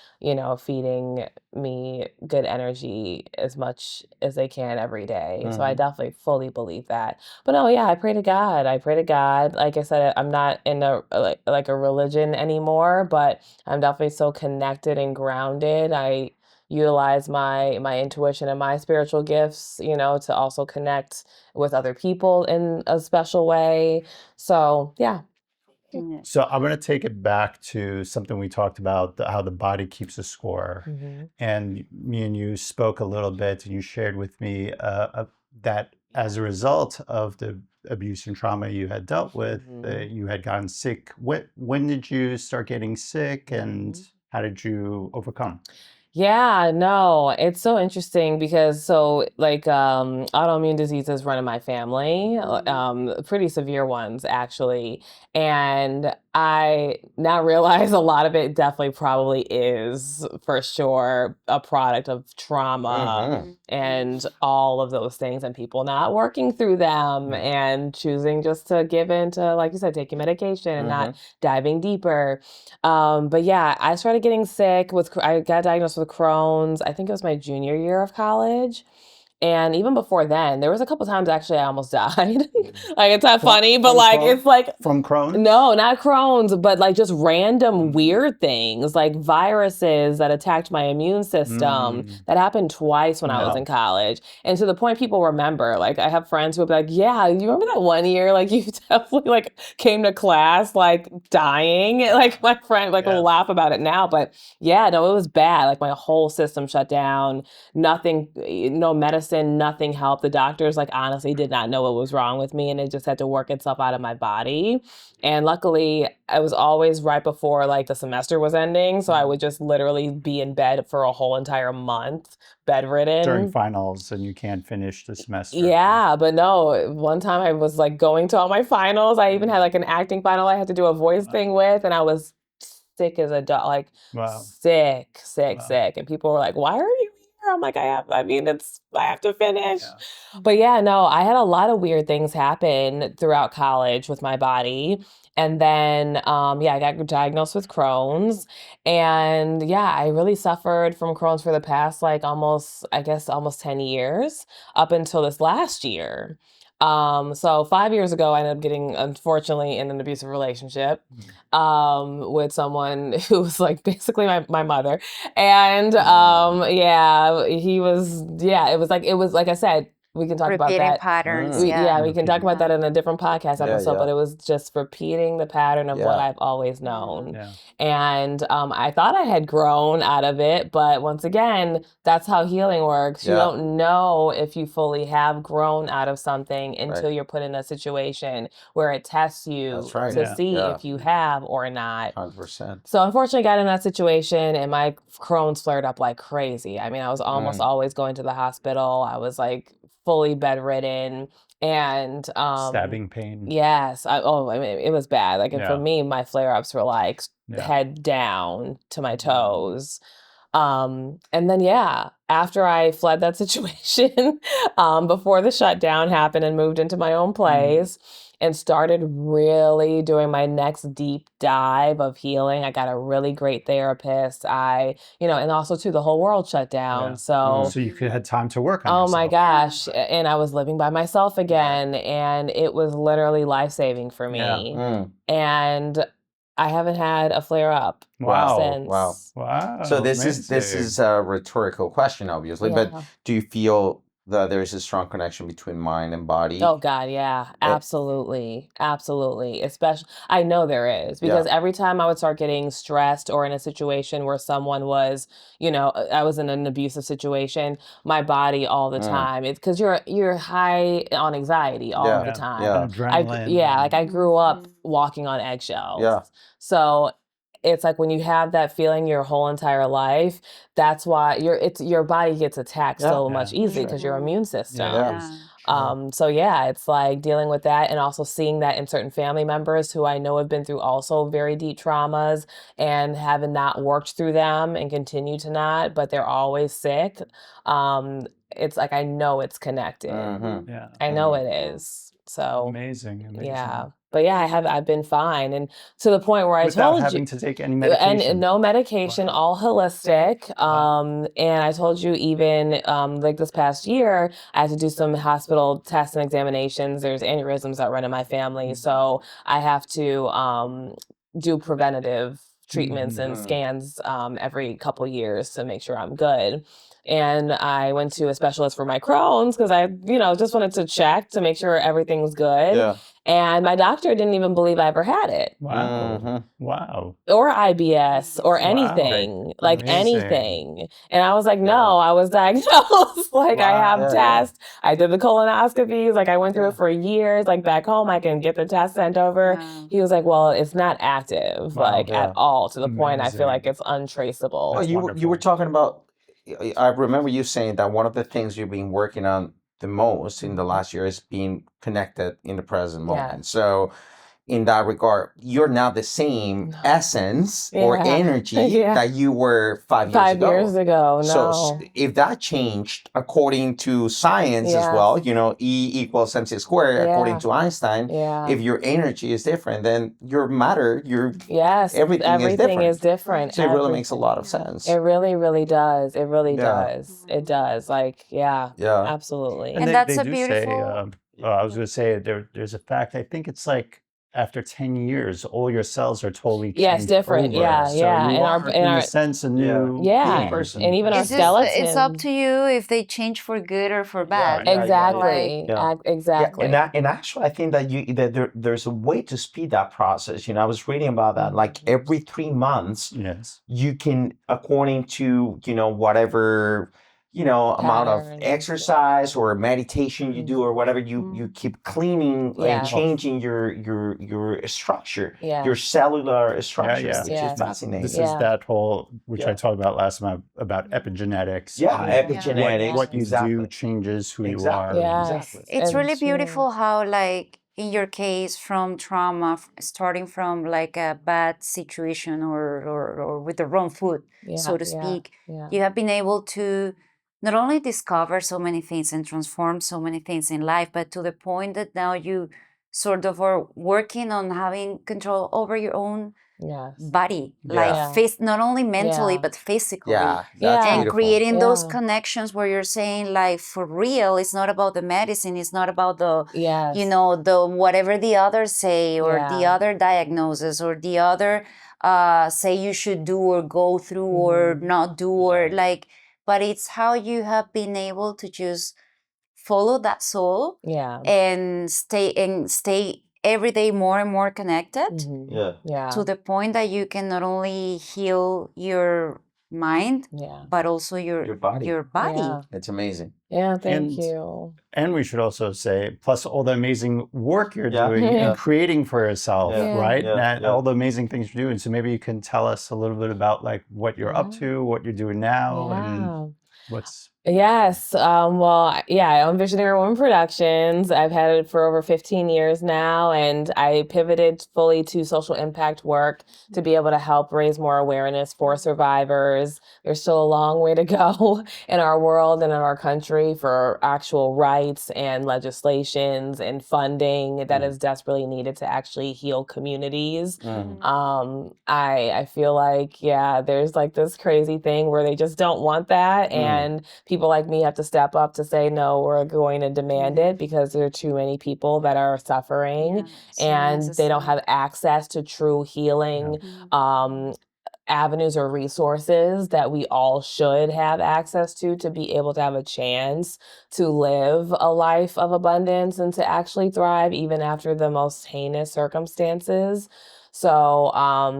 feeding me good energy as much as they can every day. So I definitely fully believe that. But no, yeah, I pray to God. I pray to God. Like I said, I'm not in like a religion anymore, but I'm definitely so connected and grounded. I utilize my intuition and my spiritual gifts, to also connect with other people in a special way. So, yeah. So I'm going to take it back to something we talked about, how the body keeps a score. And me and you spoke a little bit, and you shared with me that as a result of the abuse and trauma you had dealt with, you had gotten sick. When did you start getting sick, and how did you overcome? Yeah, no, it's so interesting because autoimmune diseases run in my family, pretty severe ones actually. And I now realize a lot of it definitely probably is for sure a product of trauma and all of those things, and people not working through them and choosing just to give in to, like you said, taking medication and not diving deeper. But yeah, I started getting sick I got diagnosed with Crohn's. I think it was my junior year of college. And even before then, there was a couple times actually I almost died. Like it's not funny, but like it's like from Crohn's? No, not Crohn's, but like just random weird things, like viruses that attacked my immune system. That happened twice when I was in college. And to the point people remember, like I have friends who will be like, yeah, you remember that one year, like you definitely like came to class like dying. Like my friend like will laugh about it now, but yeah, no, it was bad. Like my whole system shut down, nothing, no medicine medicine, nothing helped. The doctors like honestly did not know what was wrong with me, and it just had to work itself out of my body. And luckily, I was always right before like the semester was ending, so I would just literally be in bed for a whole entire month, bedridden. During finals, and you can't finish the semester. Yeah, but no, one time I was like going to all my finals. I even had like an acting final I had to do a voice thing with, and I was sick as a dog, like sick. And people were like, "Why are you here?" I'm like, I have to finish. Yeah. But yeah, no, I had a lot of weird things happen throughout college with my body. And then, I got diagnosed with Crohn's. And yeah, I really suffered from Crohn's for the past, like almost 10 years up until this last year. So 5 years ago, I ended up getting, unfortunately, in an abusive relationship with someone who was like basically my mother. And it was like I said, we can talk about Repeating that. patterns. We Yeah. can talk about that in a different podcast episode, yeah. but it was just repeating the pattern of what Yeah. I've always known. Yeah. And I thought I had grown out of it, but once again, that's how healing works. You Yeah. don't know if you fully have grown out of something until you're put in a situation where it tests you That's right. to Yeah. see Yeah. if you have or not. 100%. So unfortunately, got in that situation, and my Crohn's flared up like crazy. I mean, I was almost always going to the hospital. I was like fully bedridden, and Stabbing pain. yes, I mean, it was bad. Like, and for Yeah. me, my flare-ups were like head down to my toes. And then after I fled that situation, before the shutdown happened and moved into my own place and started really doing my next deep dive of healing. I got a really great therapist. And also too, the whole world shut down. Yeah. So So you could had time to work on oh yourself. my gosh. And I was living by myself again, and it was literally life-saving for me. Yeah. And I haven't had a flare up since. Wow. So this is a rhetorical question, obviously, but do you feel that there's a strong connection between mind and body? Oh God, yeah, absolutely. Especially, I know there is, because every time I would start getting stressed or in a situation where someone was, I was in an abusive situation, my body all the time. It's because you're high on anxiety all the time. Yeah. Adrenaline. I grew up walking on eggshells. Yeah. So it's like when you have that feeling your whole entire life, that's why your body gets attacked so much easily because your immune system. So it's like dealing with that, and also seeing that in certain family members who I know have been through also very deep traumas and have not worked through them and continue to not, but they're always sick. It's like I know it's connected. Yeah. I know it is. So amazing. yeah. But I've been fine, and to the point where I without told having you, to take any medication. and no medication, all holistic. And I told you even like this past year, I had to do some hospital tests and examinations. There's aneurysms that run in my family, so I have to do preventative treatments and scans every couple years to make sure I'm good. And I went to a specialist for my Crohn's because I, just wanted to check to make sure everything was good. Yeah. And my doctor didn't even believe I ever had it. Wow. Wow. Or IBS or anything, like Amazing. anything. And I was like, no, I was diagnosed. Like I have tests. I did the colonoscopies. Like I went through it for years. Like back home, I can get the test sent over. He was like, well, it's not active, at all, to the point I feel like it's untraceable. Oh, you were talking about, I remember you saying that one of the things you've been working on the most in the last year is being connected in the present moment. So in that regard, you're now the same essence or energy that you were 5 years ago. 5 years ago, no. So if that changed according to science as well, E equals mc squared, according to Einstein, if your energy is different, then your matter, everything is different. So it really makes a lot of sense. It really, really does. It really does. It does. Like, absolutely. And they, that's they a do beautiful... say, I was going to say there's a fact, I think it's like after 10 years, all your cells are totally changed. Yes, different. Over. So you are, in a sense, a new person. And even our skeleton. It's up to you if they change for good or for bad. Exactly. Exactly. And actually, I think that there's a way to speed that process. I was reading about that. Like every 3 months, you can, according to whatever amount of Patterns. exercise or meditation you do or whatever, you keep cleaning Yeah. and changing your structure, Yeah. your cellular structure, yeah. which Yeah. is fascinating. This Yeah. is that whole, which I Yeah. talked about last time, about epigenetics. Yeah, and epigenetics. What you exactly. do changes who Exactly. you are. Yes. Exactly. It's And really beautiful true. how, like, in your case, from trauma, starting from like a bad situation or with the wrong food, so to speak, Yeah. you have been able to not only discover so many things and transform so many things in life, but to the point that now you sort of are working on having control over your own Yes. body, Yeah. like Yeah. not only mentally Yeah. but physically. Yeah, that's Yeah. And beautiful. creating those Yeah. connections where you're saying, like, for real, it's not about the medicine, it's not about the Yes. the whatever the others say or the Yeah. other diagnosis or the other say you should do or go through or not do, or like, but it's how you have been able to just follow that soul Yeah. and stay every day more and more connected Yeah. Yeah. to the point that you can not only heal your mind Yeah. but also Your body. your body. Yeah. It's amazing. Yeah. Thank And- you. And we should also say, plus all the amazing work you're Yeah. doing Yeah. and creating for yourself, Yeah. right? Yeah. And Yeah. all the amazing things you're doing. So maybe you can tell us a little bit about like what you're up to, what you're doing now, and Yeah. what's. Yes. Well, yeah, I own Visionary Woman Productions. I've had it for over 15 years now, and I pivoted fully to social impact work to be able to help raise more awareness for survivors. There's still a long way to go in our world and in our country for actual rights and legislations and funding that is desperately needed to actually heal communities. I feel like, yeah, there's like this crazy thing where they just don't want that, and people like me have to step up to say, no, we're going to demand it because there are too many people that are suffering and they don't have access to true healing avenues or resources that we all should have access to be able to have a chance to live a life of abundance and to actually thrive even after the most heinous circumstances. So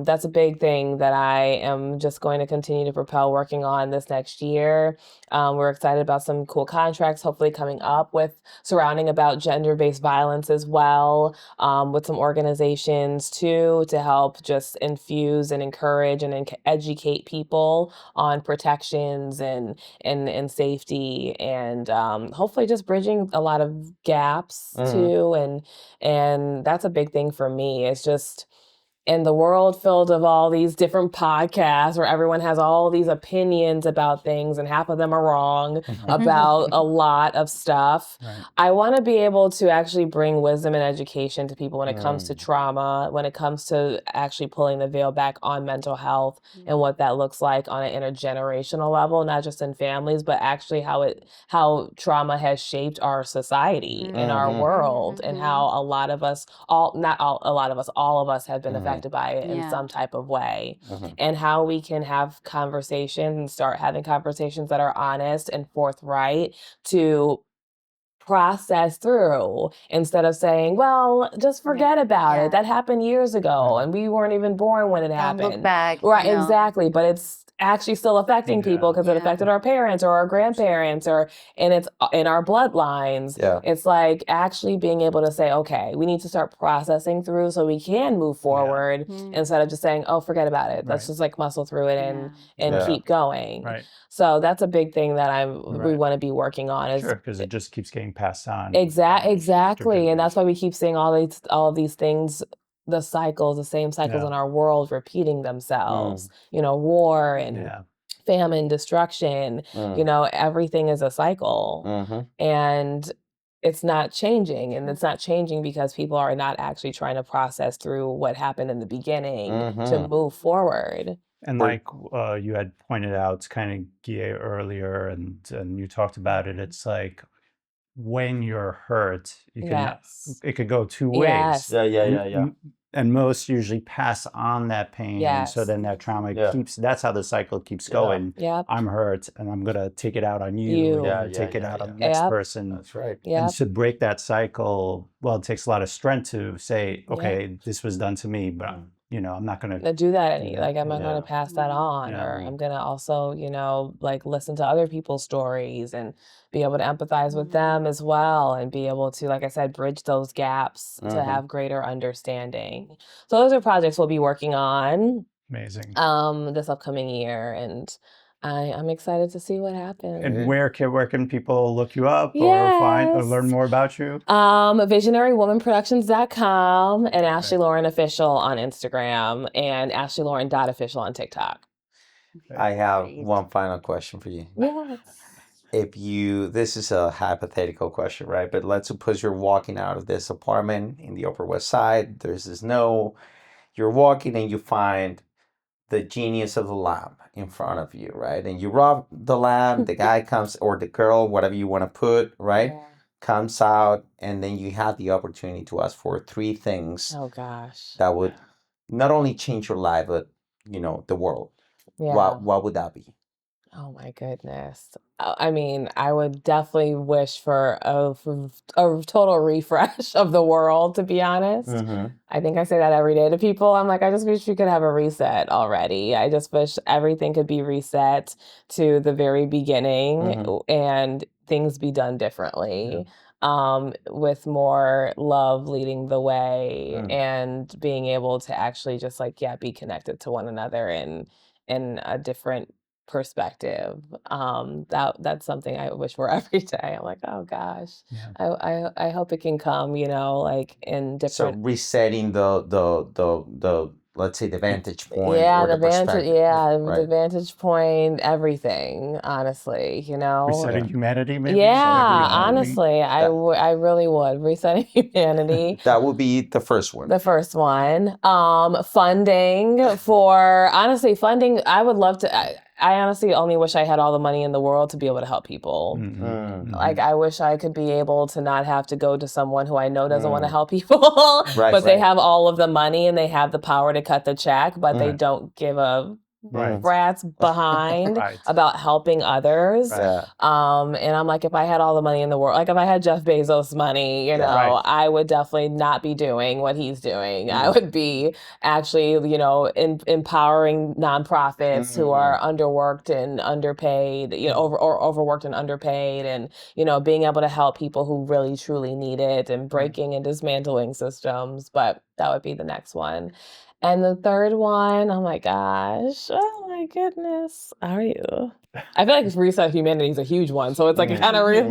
that's a big thing that I am just going to continue to propel working on this next year. We're excited about some cool contracts hopefully coming up with surrounding about gender-based violence as well, with some organizations too, to help just infuse and encourage and educate people on protections and safety, and hopefully just bridging a lot of gaps too. And that's a big thing for me. It's just, in the world filled of all these different podcasts where everyone has all these opinions about things and half of them are wrong about a lot of stuff. Right. I want to be able to actually bring wisdom and education to people when it comes to trauma, when it comes to actually pulling the veil back on mental health and what that looks like on an intergenerational level, not just in families, but actually how trauma has shaped our society and our world, and how a lot of us, all of us have been affected by it in some type of way, and how we can have conversations and start having conversations that are honest and forthright to process through, instead of saying, well, just forget about it. That happened years ago and we weren't even born when it Don't happened. look back. Right, exactly. But it's actually still affecting people because it affected our parents or our grandparents, and it's in our bloodlines. Yeah. It's like actually being able to say, okay, we need to start processing through so we can move forward instead of just saying, oh, forget about it. Let's just like muscle through it and keep going. Right. So that's a big thing that we want to be working on. Is because it just keeps getting passed on. Exactly. And that's why we keep seeing all of these things, the same cycles in our world repeating themselves. War and famine, destruction, everything is a cycle. And it's not changing. And it's not changing because people are not actually trying to process through what happened in the beginning to move forward. And like you had pointed out, kind of Guy earlier, and you talked about it, it's like when you're hurt, you can it could go two ways. Yeah. And most usually pass on that pain. And so then that trauma keeps, that's how the cycle keeps going. I'm hurt and I'm going to take it out on you. Take it out on the next person. That's right. And to break that cycle, well, it takes a lot of strength to say, okay, this was done to me, but I'm not going to do that do that. like I'm not going Yeah. to pass that on, Yeah. or I'm going to also like listen to other people's stories and be able to empathize with them as well, and be able to, like I said, bridge those gaps to have greater understanding. So those are projects we'll be working on Amazing. this upcoming year, and I'm excited to see what happens. And where can people look you up or find or learn more about you? VisionaryWomanProductions.com and Ashley Lauren Official on Instagram and AshleyLauren.official on TikTok. I have one final question for you. Yes. This is a hypothetical question, right? But let's suppose you're walking out of this apartment in the Upper West Side. There's snow. You're walking and you find the genius of the lamp in front of you, right? And you rub the lamp, the guy comes, or the girl, whatever you want to put, right? Yeah. Comes out, and then you have the opportunity to ask for 3 things Oh gosh. that would not only change your life, but the world. Yeah. What would that be? Oh my goodness. I mean, I would definitely wish for a total refresh of the world, to be honest. I think I say that every day to people. I'm like, I just wish we could have a reset already. I just wish everything could be reset to the very beginning and things be done differently. With more love leading the way and being able to actually just be connected to one another in a different perspective. That's something I wish for every day. I'm like, oh gosh, I hope it can come, like in different. So resetting the let's say the vantage point or the the perspective. the vantage point, everything, honestly, Resetting humanity, maybe? Yeah, honestly, I really would. Resetting humanity. That would be the first one. The first one. Funding, I would love to. I honestly only wish I had all the money in the world to be able to help people. Like, I wish I could be able to not have to go to someone who I know doesn't want to help people, but they have all of the money and they have the power to cut the check, but they don't give a rat's behind about helping others. And I'm like, if I had all the money in the world, like if I had Jeff Bezos' money, I would definitely not be doing what he's doing. I would be actually, empowering nonprofits who are underworked and underpaid, overworked and underpaid, and, being able to help people who really truly need it, and breaking and dismantling systems. But that would be the next one. And the third one, oh my gosh, oh my goodness, how are you? I feel like reset humanity is a huge one, so it's like kind of real,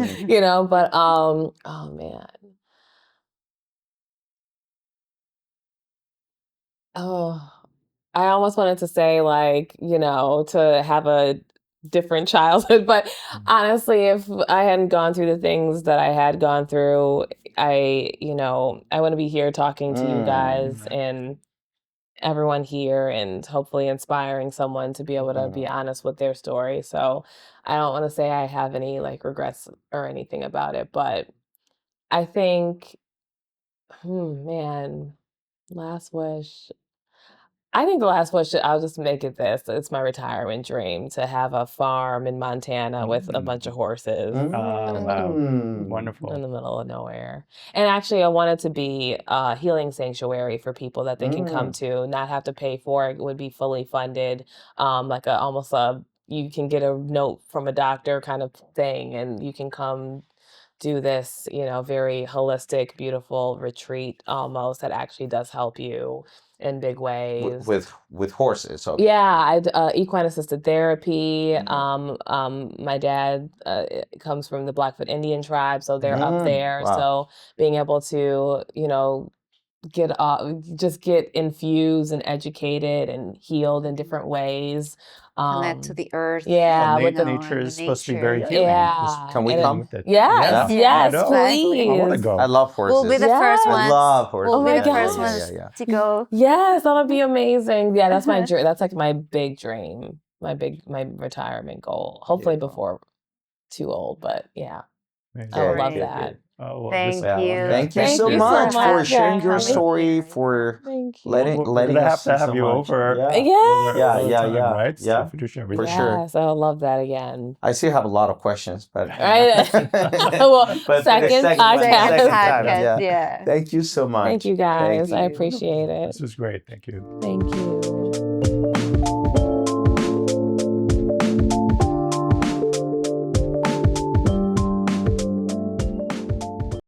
but oh man. Oh, I almost wanted to say to have a different childhood, but honestly, if I hadn't gone through the things that I had gone through, I want to be here talking to you guys and everyone here, and hopefully inspiring someone to be able to be honest with their story. So I don't want to say I have any regrets or anything about it, but I think, man, last wish. I think the last wish, I'll just make it this. It's my retirement dream to have a farm in Montana with a bunch of horses. Wow. Wonderful. In the middle of nowhere. And actually, I want it to be a healing sanctuary for people that they can come to, not have to pay for it. It would be fully funded, you can get a note from a doctor kind of thing, and you can come do this, very holistic, beautiful retreat almost that actually does help you in big ways. With horses. So. Yeah, equine assisted therapy. My dad comes from the Blackfoot Indian tribe, so they're up there. Wow. So being able to, get infused and educated and healed in different ways. Connect to the earth. Yeah, with nature is supposed to be very healing. Yeah. Can we come? Yes, please. I want to go. I love horses. We'll be the first ones. I love horses. We'll be the God. first ones to go. Yes, that'll be amazing. Yeah, that's my dream. That's like my big dream, my retirement goal. Hopefully before too old, but yeah, I would love that. Oh, well, Thank this- you. Thank you Thank so you so much for much, sharing your guys. story, for Thank you. letting We're letting gonna us have to see have so you much. over. Yeah. Yes. Yeah, another yeah, time, yeah, right? yeah. To finish For everything. sure. Yes, I'll love that again. I still have a lot of questions, but Right. Well, but for the second second one, podcast. second time, podcast, yeah. yeah. Thank you so much. Thank you guys. I you. appreciate it. This was great. Thank you. Thank you.